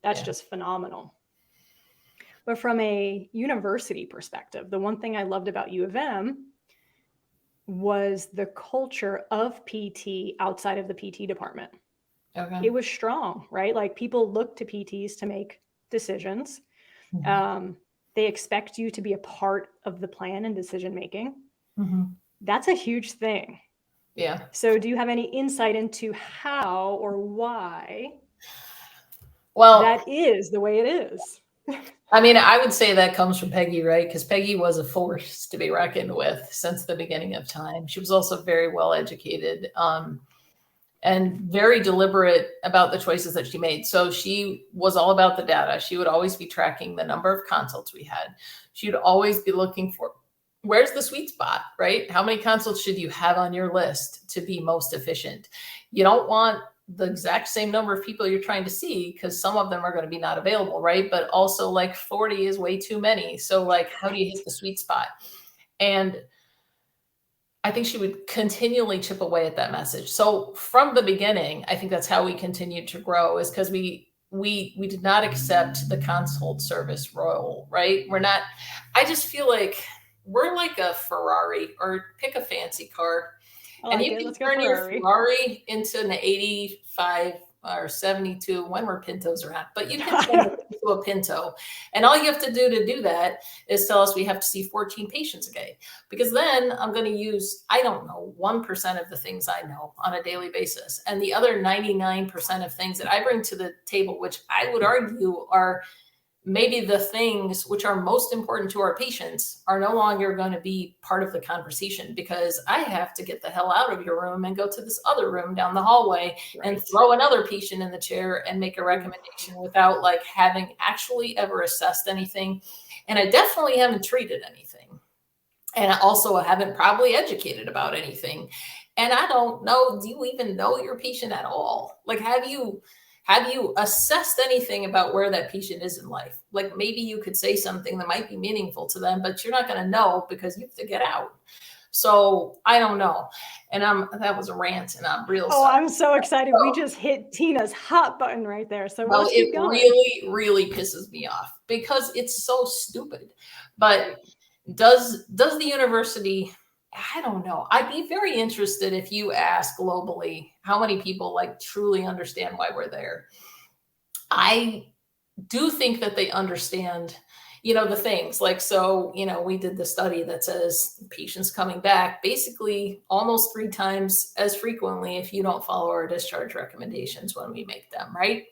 that's Yeah. just phenomenal. But from a university perspective, the one thing I loved about U of M was the culture of PT outside of the PT department. Okay. It was strong, right? Like people look to PTs to make decisions. Mhm. They expect you to be a part of the plan and decision making. Mhm. That's a huge thing. Yeah. So, do you have any insight into how or why Well, that is the way it is? I mean, I would say that comes from Peggy, right? Because Peggy was a force to be reckoned with since the beginning of time. She was also very well educated. And very deliberate about the choices that she made. So she was all about the data. She would always be tracking the number of consults we had. She would always be looking for where's the sweet spot, right? How many consults should you have on your list to be most efficient? You don't want the exact same number of people you're trying to see because some of them are going to be not available, right? But also like 40 is way too many. So like how do you hit the sweet spot? And I think she would continually chip away at that message. So from the beginning, I think that's how we continued to grow, is because we did not accept the consult service role, right? We're not. I just feel like we're like a Ferrari, or pick a fancy car, I and like you it. can Let's go turn your Ferrari. Ferrari into an 85 or 72, when were Pintos around, but you can turn it into a Pinto. And all you have to do that is tell us we have to see 14 patients a day. Because then I'm going to use, I don't know, 1% of the things I know on a daily basis. And the other 99% of things that I bring to the table, which I would argue are maybe the things which are most important to our patients, are no longer going to be part of the conversation, because I have to get the hell out of your room and go to this other room down the hallway and Right. throw another patient in the chair and make a recommendation without like having actually ever assessed anything. And I definitely haven't treated anything. And I also haven't probably educated about anything. And I don't know, do you even know your patient at all? Like, have you assessed anything about where that patient is in life? Like maybe you could say something that might be meaningful to them, but you're not going to know because you have to get out. So I don't know. And that was a rant, and I'm real Oh, sorry. I'm so excited. We just hit Tina's hot button right there. So Well, let's it keep going. really, really pisses me off because it's so stupid. But does the university, I don't know. I'd be very interested if you ask globally how many people like truly understand why we're there. I do think that they understand, the things like, so, we did the study that says patients coming back basically almost 3 times as frequently if you don't follow our discharge recommendations when we make them, right?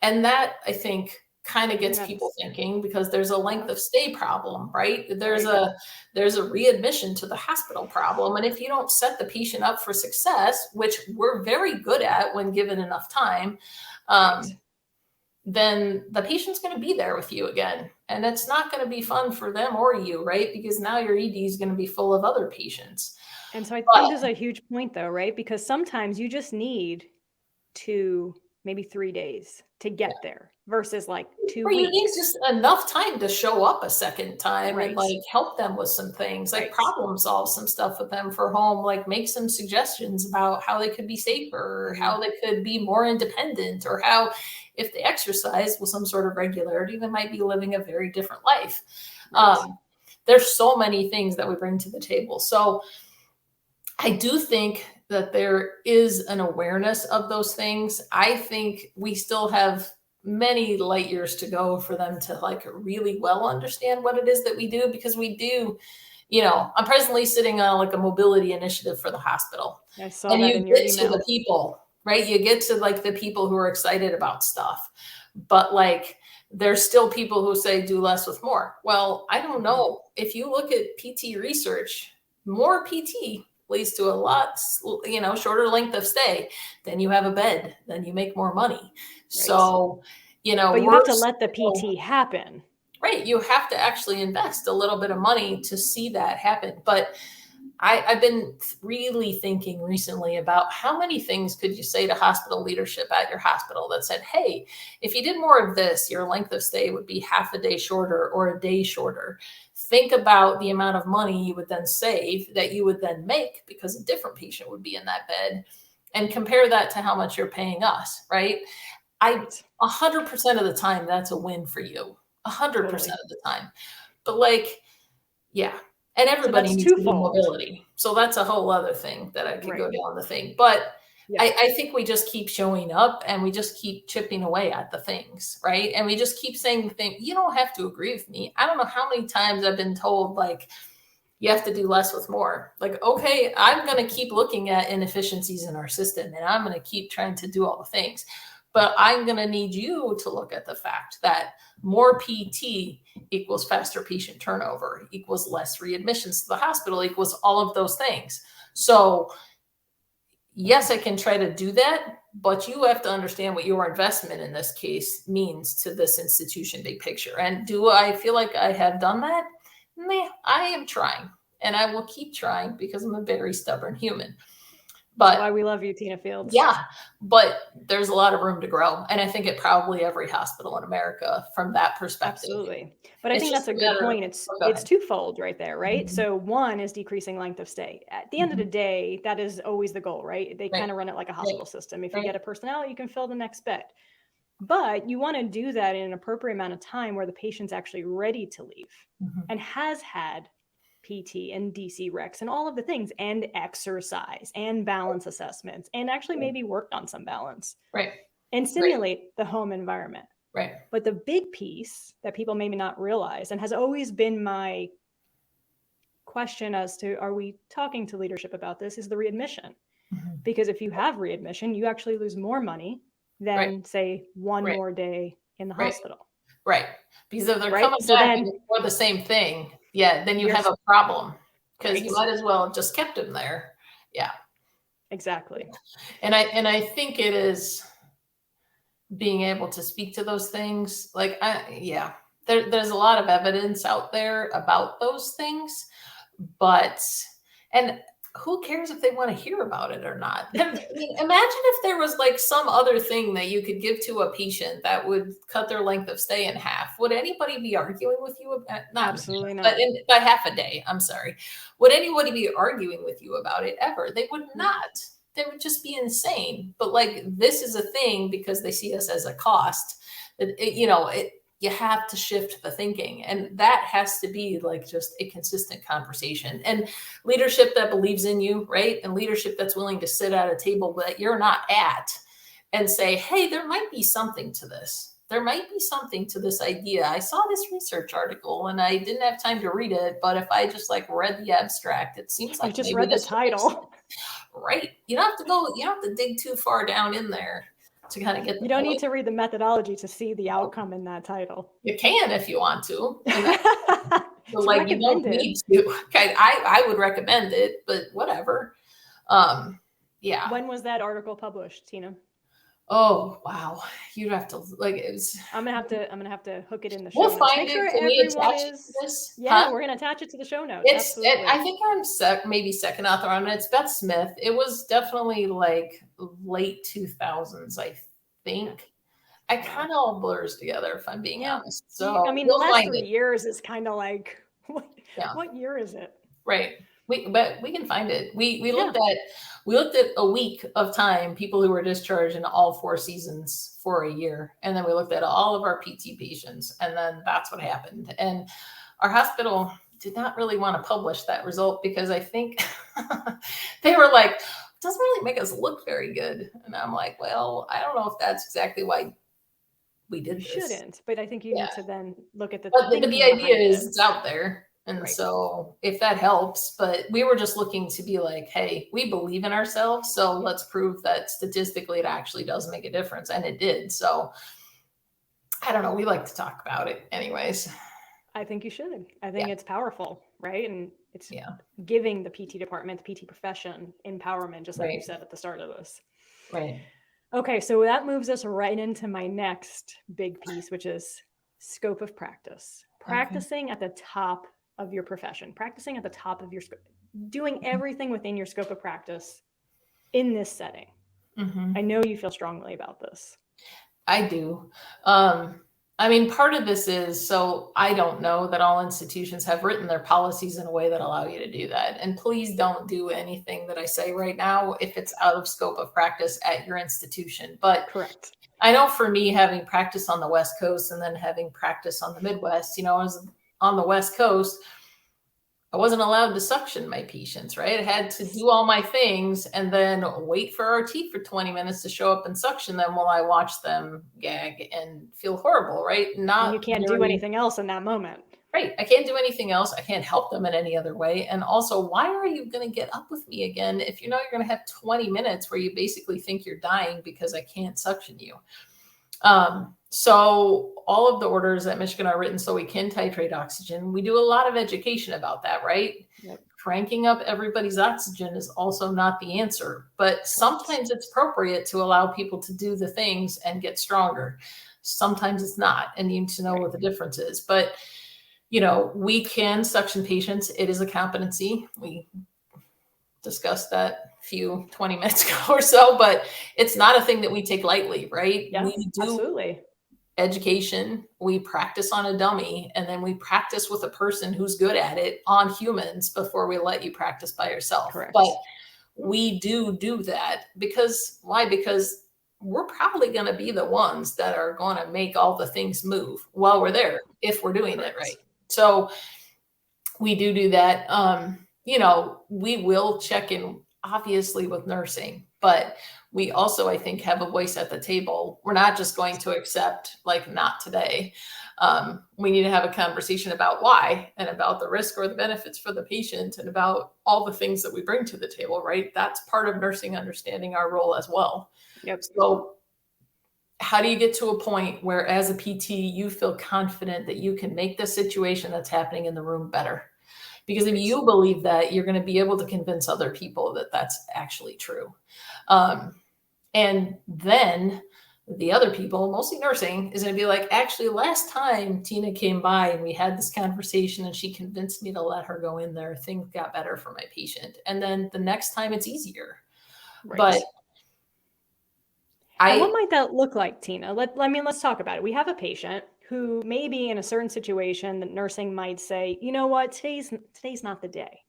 And that, I think, kind of gets people That's, thinking, because there's a length yeah, of stay problem, right? There's right. a readmission to the hospital problem. And if you don't set the patient up for success, which we're very good at when given enough time, Right. then the patient's going to be there with you again. And it's not going to be fun for them or you, right? Because now your ED is going to be full of other patients. And so I think But this is a huge point though, right? Because sometimes you just need 2, maybe 3 days to get there versus like 2 or you need weeks. just enough time to show up a second time and Right. like help them with some things, like Right. problem solve some stuff with them for home, like make some suggestions about how they could be safer, or how they could be more independent, or how if they exercise with some sort of regularity, they might be living a very different life. Right. There's so many things that we bring to the table. So I do think that there is an awareness of those things. I think we still have many light years to go for them to like really well understand what it is that we do, because we do, I'm presently sitting on like a mobility initiative for the hospital. I saw And that you in your get to the email. people, right? You get to like the people who are excited about stuff. But like there's still people who say do less with more. Well, I don't know. If you look at PT research, more PT leads to a lot, shorter length of stay. Then you have a bed, then you make more money. Right. So, But you we're have to let the still, PT happen. right. You have to actually invest a little bit of money to see that happen. But I've been really thinking recently about how many things could you say to hospital leadership at your hospital that said, hey, if you did more of this, your length of stay would be half a day shorter or a day shorter. Think about the amount of money you would then save, that you would then make, because a different patient would be in that bed, and compare that to how much you're paying us, right? Right. 100% of the time, that's a win for you, 100% Totally. of the time. But like, yeah. And So everybody that's needs to do twofold. mobility. So that's a whole other thing that I could go Right. down the thing. But Yeah. I think we just keep showing up and we just keep chipping away at the things, right? And we just keep saying the thing. You don't have to agree with me. I don't know how many times I've been told, like, you have to do less with more. Like, okay, I'm going to keep looking at inefficiencies in our system, and I'm going to keep trying to do all the things. But I'm going to need you to look at the fact that more PT equals faster patient turnover, equals less readmissions to the hospital, equals all of those things. So yes, I can try to do that, but you have to understand what your investment in this case means to this institution big picture. And do I feel like I have done that? Meh, I am trying, and I will keep trying, because I'm a very stubborn human. That's But why we love you, Tina Fields. yeah, but there's a lot of room to grow. And I think at probably every hospital in America from that perspective. Absolutely. But I It's think just that's a a good matter. point. Oh, go It's ahead. twofold right there, right? Mhm. So one is decreasing length of stay. At the end of the Mhm. day, that is always the goal, right? They Right, kind of run it like a right, hospital system. If you right. get a person out, you can fill the next bed. But you want to do that in an appropriate amount of time where the patient's actually ready to leave Mhm. and has had PT and DC Rex and all of the things, and exercise and balance assessments, and actually Right, maybe worked on some balance right, and right, simulate the home environment. right. But the big piece that people maybe not realize, and has always been my question as to are we talking to leadership about this, is the readmission. Mhm. Because if you have readmission, you actually lose more money Right, than, say, one right, more day in the right, hospital, right. Because if they're right? coming So back then for the same thing, yeah, then you you're have a problem, because you right. might as well have just kept them there. Yeah. Exactly. And I think it is being able to speak to those things. Like, yeah, there's a lot of evidence out there about those things, but, and who cares if they want to hear about it or not? I mean, imagine if there was like some other thing that you could give to a patient that would cut their length of stay in half. Would anybody be arguing with you about, not in half, Absolutely but not. by half a day? I'm sorry. Would anybody be arguing with you about it ever? They would not. They would just be insane. But like, this is a thing because they see us as a cost. You have to shift the thinking, and that has to be like just a consistent conversation, and leadership that believes in you, right? And leadership that's willing to sit at a table that you're not at and say, hey, there might be something to this. There might be something to this idea. I saw this research article and I didn't have time to read it, but if I just like read the abstract, it seems I like just maybe read the this would make sense. title. Right. You don't have to dig too far down in there. to kind of get the You don't point. need to read the methodology to see the outcome in that title. You can if you want to. It's Like you don't recommended. need to. Okay, I would recommend it, but whatever. Yeah. When was that article published, Tina? Oh wow, you'd have to like it was. I'm gonna have to hook it in the show We'll notes. find Make it. sure Can we everyone attach it is. to this? Yeah, Huh? we're gonna attach it to the show notes. Absolutely. Absolutely. I think I'm maybe second author on it. It's Beth Smith. It was definitely like late 2000s, I think. I kind of all blurs together, if I'm being honest. So I mean, the we'll last find 3 it. years is kind of like, Yeah. what year is it? Right. But we can find it. We looked at a week of time, people who were discharged in all 4 seasons for a year. And then we looked at all of our PT patients. And then that's what happened. And our hospital did not really want to publish that result because I think they were like, it doesn't really make us look very good. And I'm like, well, I don't know if that's exactly why we did this. Shouldn't, but I think you need to then look at the But the idea behind is it. it's out there. And Right. so if that helps, but we were just looking to be like, hey, we believe in ourselves. So let's prove that statistically it actually does make a difference. And it did. So I don't know. We like to talk about it anyways. I think you should. I think it's powerful, right? And it's Yeah. giving the PT department, the PT profession empowerment, just like you Right. said at the start of this. Right. Okay, so that moves us right into my next big piece, which is scope of practice. Practicing at the top of your profession, practicing at the top of your scope, doing everything within your scope of practice in this setting. I know you feel strongly about this. I do. I mean, part of this is, so I don't know that all institutions have written their policies in a way that allow you to do that. And please don't do anything that I say right now if it's out of scope of practice at your institution. But correct. I know for me, having practice on the West Coast and then having practice on the Midwest, I was on the West Coast, I wasn't allowed to suction my patients, right? I had to do all my things and then wait for RT for 20 minutes to show up and suction them while I watch them gag and feel horrible, right? And you can't do anything else in that moment. Right. I can't do anything else. I can't help them in any other way. And also, why are you going to get up with me again if you know you're going to have 20 minutes where you basically think you're dying because I can't suction you? So all of the orders at Michigan are written so we can titrate oxygen. We do a lot of education about that, right? Yep. Cranking up everybody's oxygen is also not the answer, but sometimes it's appropriate to allow people to do the things and get stronger. Sometimes it's not, and you need to know what the difference is. But, we can suction patients. It is a competency. We discussed that few 20 minutes ago or so, but it's not a thing that we take lightly, right? Yeah, we do absolutely. Education, we practice on a dummy, and then we practice with a person who's good at it on humans before we let you practice by yourself. Correct. But we do that because why? Because we're probably going to be the ones that are going to make all the things move while we're there if we're doing it right. So we do that. We will check in obviously with nursing, but we also, I think, have a voice at the table. We're not just going to accept like not today. We need to have a conversation about why and about the risk or the benefits for the patient and about all the things that we bring to the table, right? That's part of nursing understanding our role as well. Yep. So how do you get to a point where as a PT, you feel confident that you can make the situation that's happening in the room better? Because if you believe that, you're going to be able to convince other people that that's actually true. And then the other people, mostly nursing, is going to be like, actually, last time Tina came by and we had this conversation and she convinced me to let her go in there, things got better for my patient. And then the next time it's easier. Right. But what might that look like, Tina? Let's talk about it. We have a patient who maybe in a certain situation that nursing might say, you know what, today's not the day,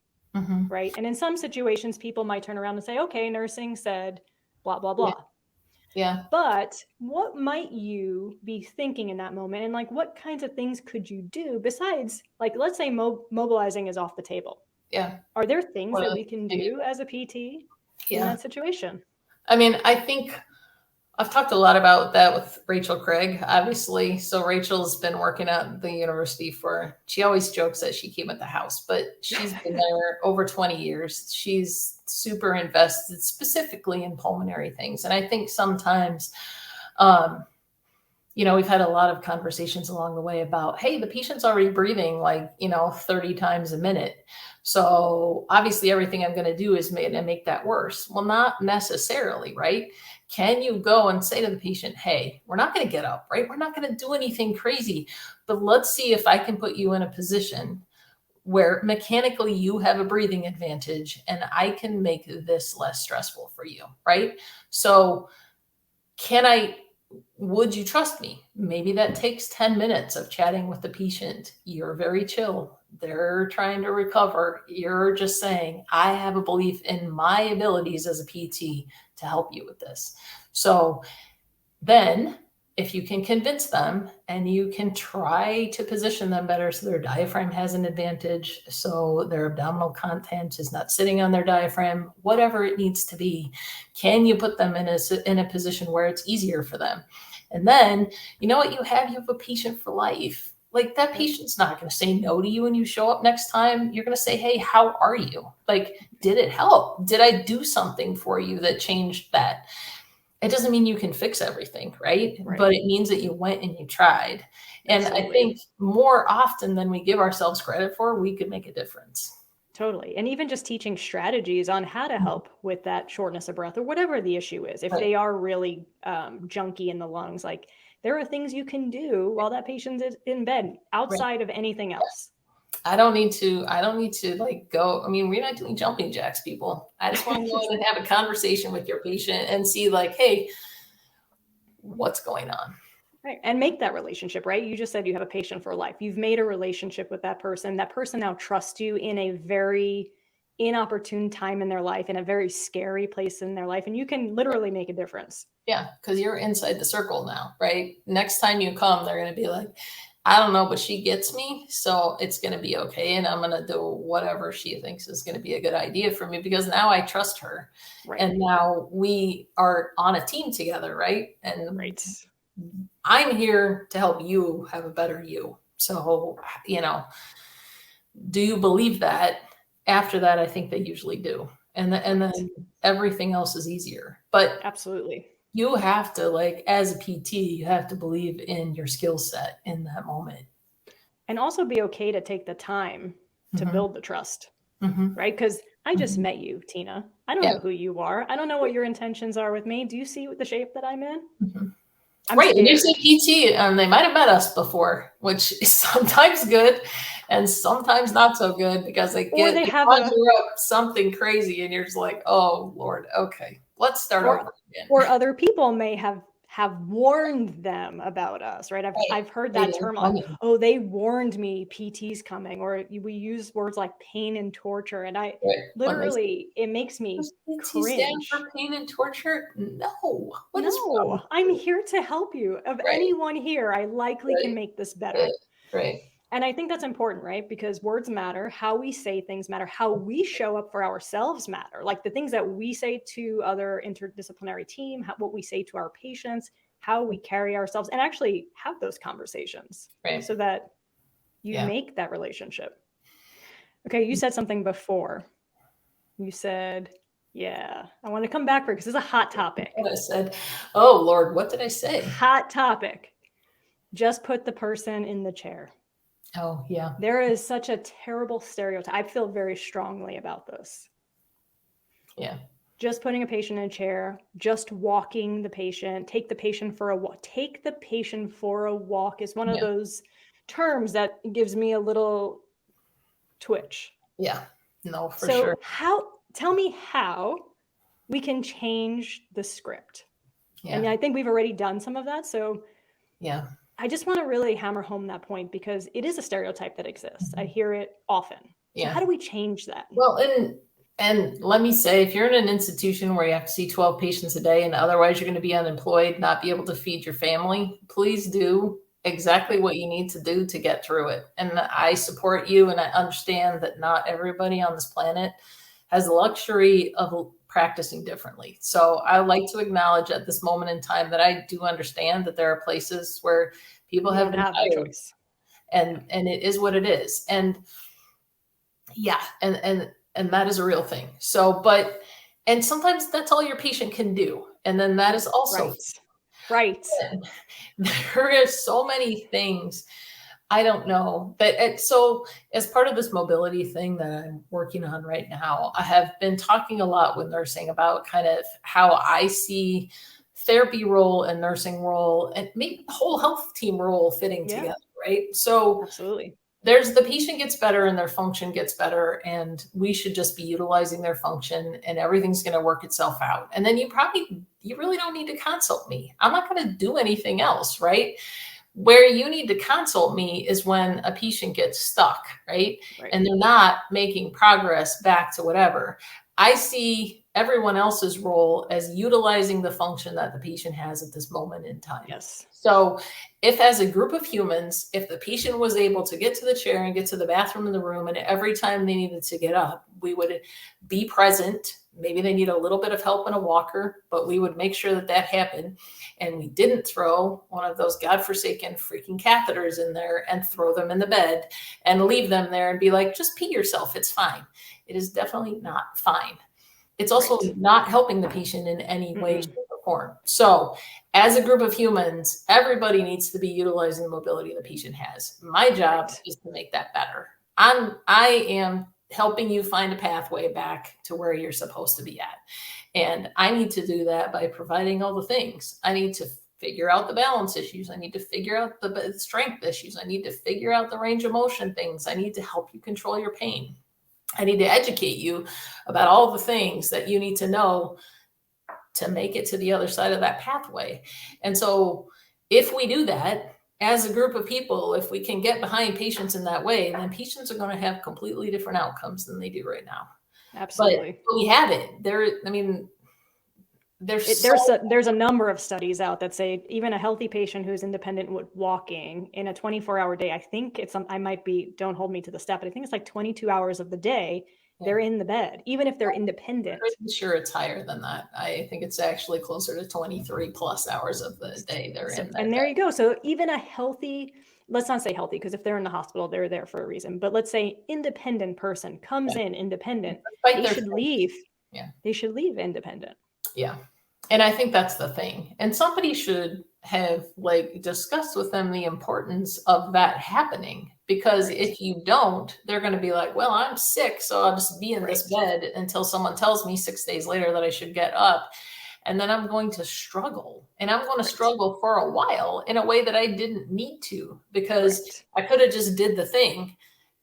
right? And in some situations, people might turn around and say, okay, nursing said blah, blah, blah. Yeah. But what might you be thinking in that moment? And like, what kinds of things could you do besides, like, let's say mobilizing is off the table. Yeah. Are there things that we can do as a PT in that situation? I mean, I think I've talked a lot about that with Rachel Craig, obviously. So Rachel's been working at the university she always jokes that she came at the house, but she's been there over 20 years. She's super invested specifically in pulmonary things. And I think sometimes We've had a lot of conversations along the way about, hey, the patient's already breathing 30 times a minute. So obviously everything I'm going to do is make that worse. Well, not necessarily, right? Can you go and say to the patient, hey, we're not going to get up, right? We're not going to do anything crazy, but let's see if I can put you in a position where mechanically you have a breathing advantage and I can make this less stressful for you, right? So would you trust me? Maybe that takes 10 minutes of chatting with the patient. You're very chill. They're trying to recover. You're just saying, I have a belief in my abilities as a PT to help you with this. So then if you can convince them and you can try to position them better so their diaphragm has an advantage, so their abdominal content is not sitting on their diaphragm, whatever it needs to be, can you put them in a position where it's easier for them? And then, you know what you have? You have a patient for life. Like, that patient's not going to say no to you when you show up next time. You're going to say, hey, how are you? Like, did it help? Did I do something for you that changed that? It doesn't mean you can fix everything, right? But it means that you went and you tried. And Absolutely. I think more often than we give ourselves credit for, we could make a difference. Totally. And even just teaching strategies on how to help with that shortness of breath or whatever the issue is. If they are really junky in the lungs, like, there are things you can do while that patient is in bed outside of anything else. I don't need to go. I mean, we're not doing jumping jacks, people. I just want to go in and have a conversation with your patient and see, like, hey, what's going on? Right. And make that relationship, right? You just said you have a patient for life. You've made a relationship with that person. That person now trusts you in a very inopportune time in their life, in a very scary place in their life. And you can literally make a difference. Yeah, because you're inside the circle now, right? Next time you come, they're going to be like, I don't know, but she gets me, so it's going to be okay. And I'm going to do whatever she thinks is going to be a good idea for me, because now I trust her. Right. And now we are on a team together, right? And I'm here to help you have a better you. So, do you believe that? After that, I think they usually do. And then everything else is easier. But absolutely, you have to, like, as a PT, you have to believe in your skill set in that moment. And also be okay to take the time to build the trust, right? Because I just met you, Tina. I don't know who you are. I don't know what your intentions are with me. Do you see the shape that I'm in? I'm right. scared. And you say PT, and they might have met us before, which is sometimes good and sometimes not so good, because they conjure up something crazy and you're just like, oh, Lord, okay, let's start over again. Or other people may have warned them about us, right? I've heard that term, oh, they warned me PT's coming, or we use words like pain and torture. And I literally, it makes me cringe. Stand for pain and torture? No. No, I'm here to help you. Of anyone here, I likely can make this better. Right. And I think that's important, right? Because words matter. How we say things matter. How we show up for ourselves matter. Like, the things that we say to other interdisciplinary team, what we say to our patients, how we carry ourselves, and actually have those conversations so that you make that relationship. Okay, you said something before. You said, I want to come back for it because it's a hot topic. What I said, oh, Lord, what did I say? Hot topic. Just put the person in the chair. Oh, yeah. There is such a terrible stereotype. I feel very strongly about this. Yeah. Just putting a patient in a chair, just walking the patient, take the patient for a walk. Take the patient for a walk is one of those terms that gives me a little twitch. Yeah. No, for sure. Tell me how we can change the script. Yeah. And I think we've already done some of that. So yeah. I just want to really hammer home that point, because it is a stereotype that exists. I hear it often. So how do we change that? Well, and let me say, if you're in an institution where you have to see 12 patients a day and otherwise you're going to be unemployed, not be able to feed your family, please do exactly what you need to do to get through it. And I support you, and I understand that not everybody on this planet has the luxury of practicing differently. So I like to acknowledge at this moment in time that I do understand that there are places where people have been hired, and it is what it is. And and that is a real thing. So, and sometimes that's all your patient can do. And then that is also, Right. There are so many things I don't know. But so as part of this mobility thing that I'm working on right now, I have been talking a lot with nursing about kind of how I see therapy role and nursing role and maybe the whole health team role fitting Yeah, together, right? So absolutely. there's the patient gets better and their function gets better, and we should just be utilizing their function and everything's going to work itself out. And then you really don't need to consult me. I'm not going to do anything else, right? Where you need to consult me is when a patient gets stuck, right? Right. And they're not making progress back to whatever. I see everyone else's role as utilizing the function that the patient has at this moment in time. Yes. So if as a group of humans, if the patient was able to get to the chair and get to the bathroom in the room, and every time they needed to get up, we would be present. Maybe they need a little bit of help in a walker, but we would make sure that that happened. And we didn't throw one of those godforsaken freaking catheters in there and throw them in the bed and leave them there and be like, just pee yourself. It's fine. It is definitely not fine. It's also not helping the patient in any way, shape, or form. So as a group of humans, everybody needs to be utilizing the mobility the patient has. My job is to make that better. I am helping you find a pathway back to where you're supposed to be at. And I need to do that by providing all the things. I need to figure out the balance issues. I need to figure out the strength issues. I need to figure out the range of motion things. I need to help you control your pain. I need to educate you about all the things that you need to know to make it to the other side of that pathway. And so if we do that as a group of people, if we can get behind patients in that way, then patients are going to have completely different outcomes than they do right now. Absolutely. But we have it there. I mean, there's a number of studies out that say even a healthy patient who's independent with walking in a 24-hour day, I think I might be, don't hold me to the stat, but I think it's like 22 hours of the day they're in the bed, even if they're independent. I'm pretty sure it's higher than that. I think it's actually closer to 23 plus hours of the day they're in that. And there you go. So even a healthy, let's not say healthy, because if they're in the hospital, they're there for a reason. But let's say independent person comes in independent, they should leave. Yeah. They should leave independent. Yeah. And I think that's the thing. And somebody should have discussed with them the importance of that happening, because if you don't, they're going to be like, well, I'm sick, so I'll just be in this bed until someone tells me 6 days later that I should get up. And then I'm going to struggle, and I'm going to struggle for a while in a way that I didn't need to, because I could have just did the thing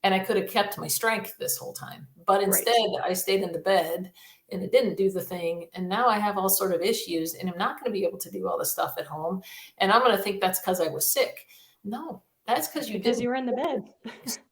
and I could have kept my strength this whole time. But instead I stayed in the bed and it didn't do the thing. And now I have all sort of issues, and I'm not going to be able to do all the stuff at home. And I'm going to think that's because I was sick. No, that's because you were in the bed.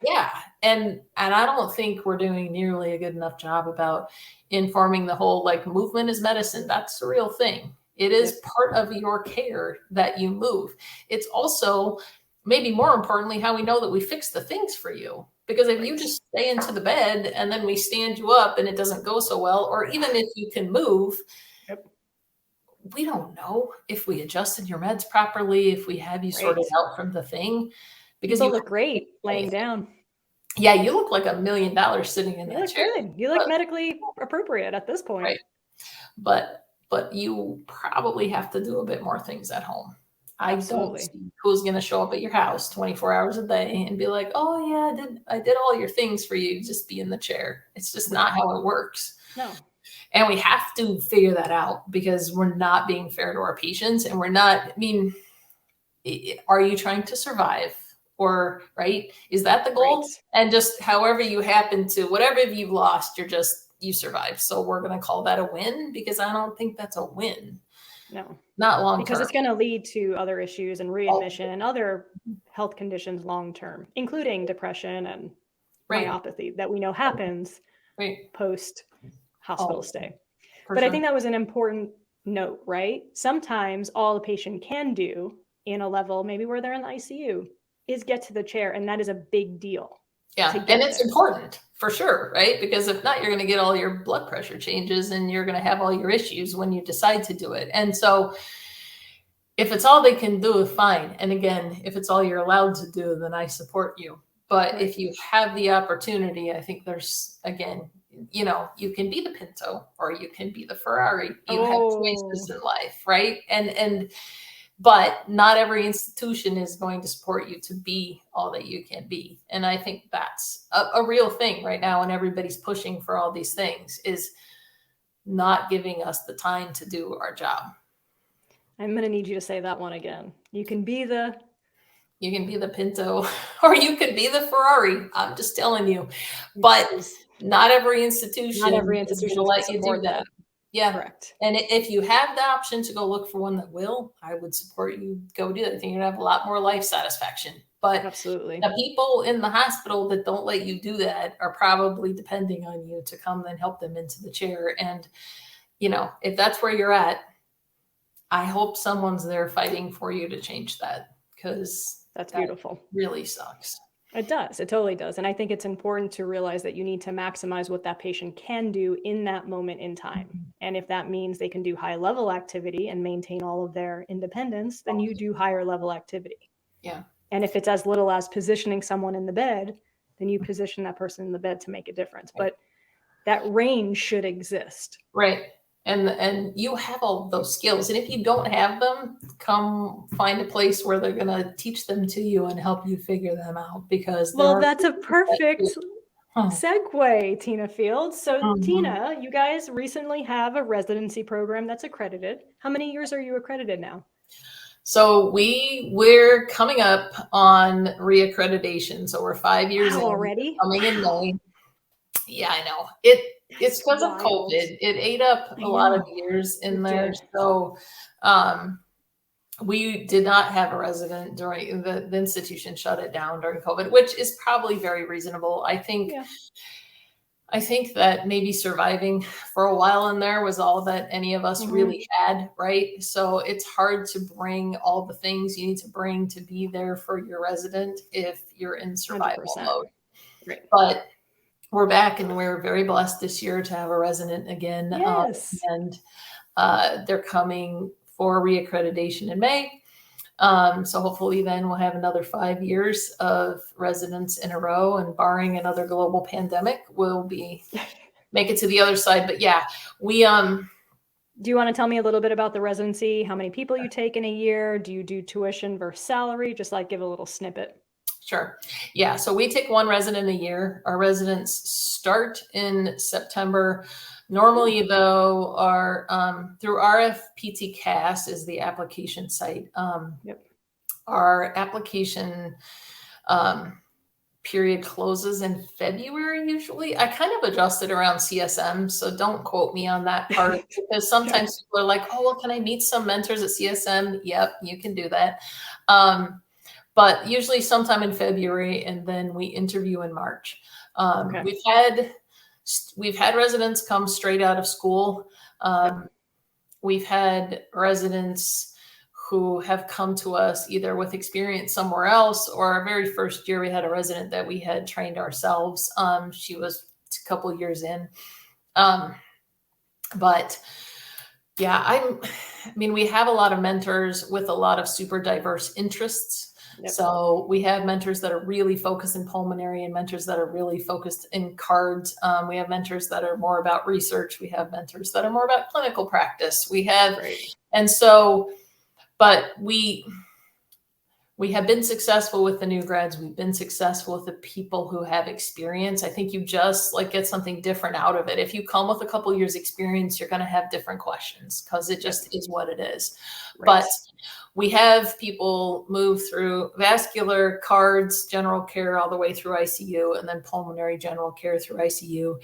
Yeah. And I don't think we're doing nearly a good enough job about informing the whole movement is medicine. That's the real thing. It is part of your care that you move. It's also, maybe more importantly, how we know that we fix the things for you. Because if you just stay into the bed and then we stand you up and it doesn't go so well, or even if you can move, we don't know if we adjusted your meds properly, if we have you sorted out from the thing. Because you look great laying down. Yeah, you look like $1 million sitting in that chair. Good. You look medically appropriate at this point. Right. But you probably have to do a bit more things at home. I don't see who's going to show up at your house 24 hours a day and be like, oh yeah, I did all your things for you. Just be in the chair. It's just not how it works. No. And we have to figure that out, because we're not being fair to our patients, and we're not, are you trying to survive? Or, is that the goal? And just however you happen to, whatever you've lost, you survive. So we're going to call that a win, because I don't think that's a win. No. Not long term. Because it's going to lead to other issues and readmission and other health conditions long term, including depression and myopathy that we know happens post hospital stay. But I think that was an important note, right? Sometimes all the patient can do in a level, maybe where they're in the ICU, is get to the chair, and that is a big deal. Yeah, and it's important for sure, right? Because if not, you're going to get all your blood pressure changes and you're going to have all your issues when you decide to do it. And so if it's all they can do, fine. And again, if it's all you're allowed to do, then I support you. But if you have the opportunity, I think there's, again, you can be the Pinto or you can be the Ferrari. You have choices in life, right? And but not every institution is going to support you to be all that you can be. And I think that's a real thing right now. And everybody's pushing for all these things is not giving us the time to do our job. I'm going to need you to say that one again. You can be the Pinto or you could be the Ferrari. I'm just telling you, but not every institution is going to let you do that. Yeah. Correct. And if you have the option to go look for one that will, I would support you go do that. I think you're gonna have a lot more life satisfaction. But absolutely, the people in the hospital that don't let you do that are probably depending on you to come and help them into the chair. And, you know, if that's where you're at, I hope someone's there fighting for you to change that, because that's beautiful. Really sucks. It does. It totally does. And I think it's important to realize that you need to maximize what that patient can do in that moment in time. And if that means they can do high level activity and maintain all of their independence, then you do higher level activity. Yeah. And if it's as little as positioning someone in the bed, then you position that person in the bed to make a difference. But that range should exist. Right. And you have all those skills. And if you don't have them, come find a place where they're going to teach them to you and help you figure them out. Because that's a perfect segue, Tina Fields. So Tina, you guys recently have a residency program that's accredited. How many years are you accredited now? So we're coming up on reaccreditation. So we're 5 years in already, coming in May. Yeah, I know. It's because of COVID. It ate up a lot of years in there. So we did not have a resident during the institution shut it down during COVID, which is probably very reasonable. I think that maybe surviving for a while in there was all that any of us really had, right? So it's hard to bring all the things you need to bring to be there for your resident if you're in survival 100%. mode. Right. But we're back, and we're very blessed this year to have a resident again. Yes. And they're coming for reaccreditation in May. So hopefully then we'll have another 5 years of residents in a row, and barring another global pandemic, we'll make it to the other side. But yeah, we do you want to tell me a little bit about the residency? How many people you take in a year? Do you do tuition versus salary? Just like give a little snippet. Sure. Yeah. So we take one resident a year. Our residents start in September. Normally, though, our through RFPT CAS is the application site. Our application period closes in February usually. I kind of adjusted around CSM, so don't quote me on that part, because sometimes people are like, oh, well, can I meet some mentors at CSM? Yep, you can do that. But usually sometime in February, and then we interview in March. We've had residents come straight out of school. We've had residents who have come to us either with experience somewhere else, or our very first year, we had a resident that we had trained ourselves. She was a couple years in. But yeah, I mean, we have a lot of mentors with a lot of super diverse interests. So we have mentors that are really focused in pulmonary, and mentors that are really focused in cards. We have mentors that are more about research. We have mentors that are more about clinical practice. We have, and so, but we have been successful with the new grads. We've been successful with the people who have experience. I think you just like get something different out of it. If you come with a couple years experience, you're going to have different questions, because it just is what it is. But we have people move through vascular, cards, general care, all the way through ICU, and then pulmonary general care through ICU.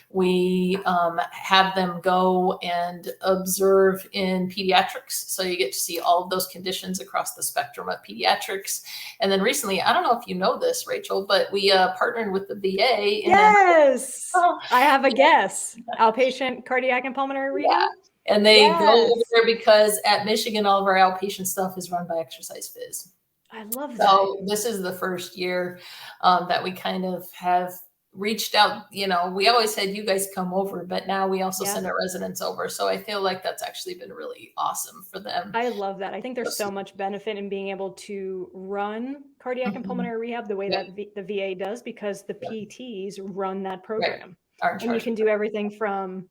We have them go and observe in pediatrics. So you get to see all of those conditions across the spectrum of pediatrics. And then recently, I don't know if you know this, Rachel, but we partnered with the VA. Yes. I have a guess. Outpatient cardiac and pulmonary rehab. Yeah. And they go over there because at Michigan, all of our outpatient stuff is run by Exercise Phys. I love that. So this is the first year that we kind of have reached out. You know, we always had you guys come over, but now we also send our residents over. So I feel like that's actually been really awesome for them. I love that. I think there's so much benefit in being able to run cardiac and pulmonary rehab the way that the VA does, because the PTs run that program. And you can do everything from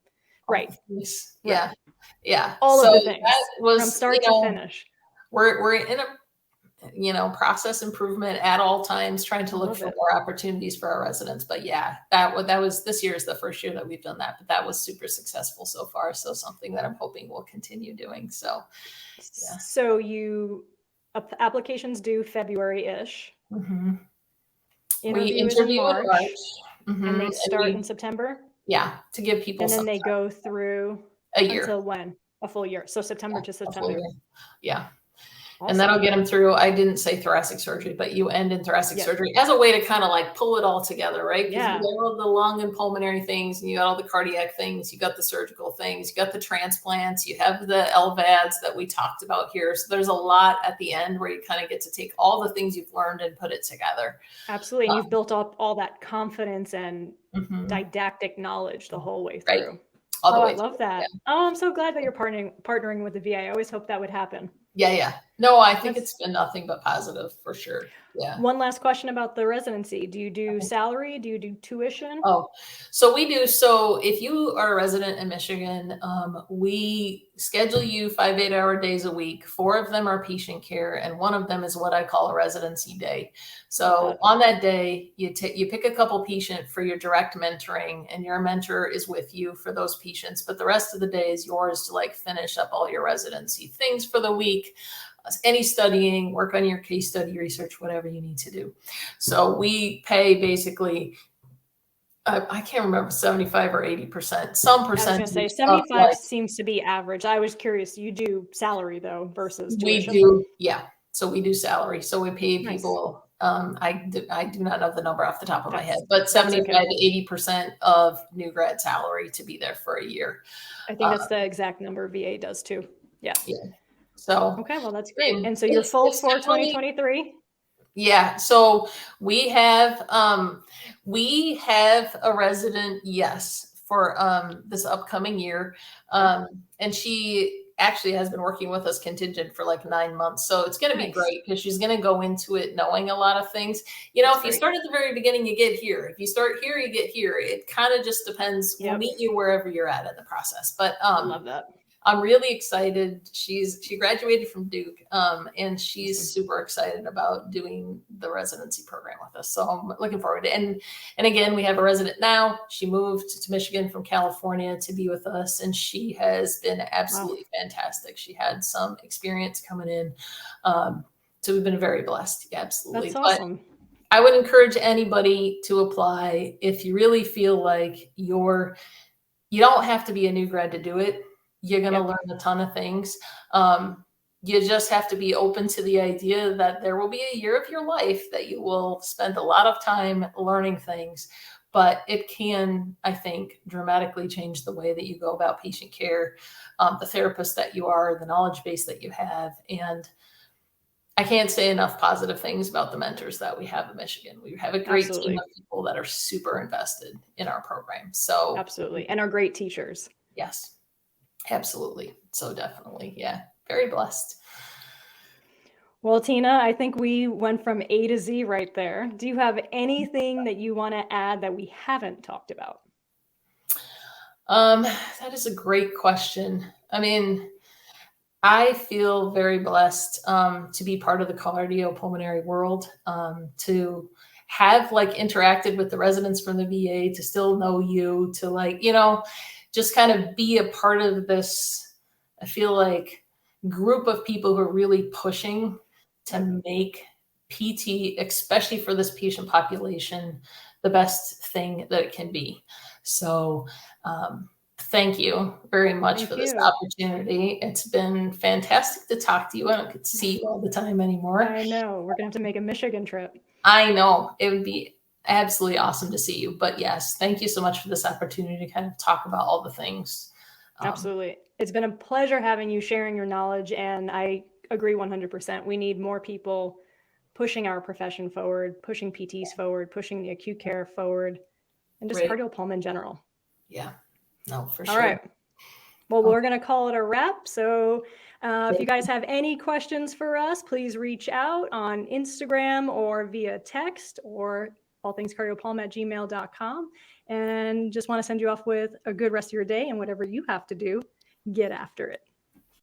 Yeah. all of the things from start to finish. we're in a process improvement at all times, trying to look for more opportunities for our residents. But yeah, that was this year is the first year that we've done that, but that was super successful so far. So something that I'm hoping we'll continue doing. So yeah. So applications due February-ish. Mm-hmm. Interviews in March. Mm-hmm. And they start in September. Yeah, to give people. And then they go through a year. Until when? A full year. So September to September. Yeah. Awesome. And that'll get them through. I didn't say thoracic surgery, but you end in thoracic surgery as a way to kind of like pull it all together, right? Because you got all the lung and pulmonary things, and you got all the cardiac things, you got the surgical things, you got the transplants, you have the LVADs that we talked about here. So there's a lot at the end where you kind of get to take all the things you've learned and put it together. Absolutely. And you've built up all that confidence and didactic knowledge the whole way through. Right. All the way I love that. Yeah. Oh, I'm so glad that you're partnering with the VA. I always hoped that would happen. Yeah. No, I think it's been nothing but positive for sure. Yeah. One last question about the residency. Do you do salary? Do you do tuition? Oh, so we do. So if you are a resident in Michigan, we schedule you 5 8-hour days a week. 4 of them are patient care, and 1 of them is what I call a residency day. So on that day, you pick a couple patient for your direct mentoring, and your mentor is with you for those patients. But the rest of the day is yours to like finish up all your residency things for the week. Any studying, work on your case study, research, whatever you need to do. So we pay basically, I can't remember, 75 or 80%, some percentage. I was going to say 75 seems to be average. I was curious. You do salary though versus tuition? We do, yeah. So we do salary. So we pay people. I do not know the number off the top of my head, but 75 to 80% of new grad salary to be there for a year. I think that's the exact number VA does too. Yeah. So okay, well that's great. And so you're full for 2023. Yeah. So we have a resident, yes, for this upcoming year. And she actually has been working with us contingent for like 9 months. So it's going to be great because she's going to go into it knowing a lot of things. If you start at the very beginning, you get here. If you start here, you get here. It kind of just depends. We'll meet you wherever you're at in the process. But I love that. I'm really excited. She graduated from Duke, and she's super excited about doing the residency program with us. So I'm looking forward to it. And again, we have a resident now. She moved to Michigan from California to be with us, and she has been absolutely fantastic. She had some experience coming in. So we've been very blessed. Yeah, absolutely. That's awesome. But I would encourage anybody to apply if you really feel like you don't have to be a new grad to do it. You're going to learn a ton of things. You just have to be open to the idea that there will be a year of your life that you will spend a lot of time learning things, but it can, I think, dramatically change the way that you go about patient care, the therapist that you are, the knowledge base that you have. And I can't say enough positive things about the mentors that we have in Michigan. We have a great team of people that are super invested in our program. So absolutely. And are great teachers. Yes. Absolutely. So definitely. Yeah. Very blessed. Well, Tina, I think we went from A to Z right there. Do you have anything that you want to add that we haven't talked about? That is a great question. I mean, I feel very blessed to be part of the cardiopulmonary world, to have like interacted with the residents from the VA, to still know you, to just kind of be a part of this, I feel like, group of people who are really pushing to make PT, especially for this patient population, the best thing that it can be. So thank you very much for this opportunity. It's been fantastic to talk to you. I don't get to see you all the time anymore. I know. We're going to have to make a Michigan trip. I know. It would be absolutely awesome to see you. But yes, thank you so much for this opportunity to kind of talk about all the things. Absolutely. It's been a pleasure having you sharing your knowledge. And I agree 100%. We need more people pushing our profession forward, pushing PTs forward, pushing the acute care forward, and just cardiopulmonary in general. Yeah. No, for sure. All right. Well, we're going to call it a wrap. So if you guys have any questions for us, please reach out on Instagram or via text or allthingscardiopulm@gmail.com. And just want to send you off with a good rest of your day, and whatever you have to do, get after it.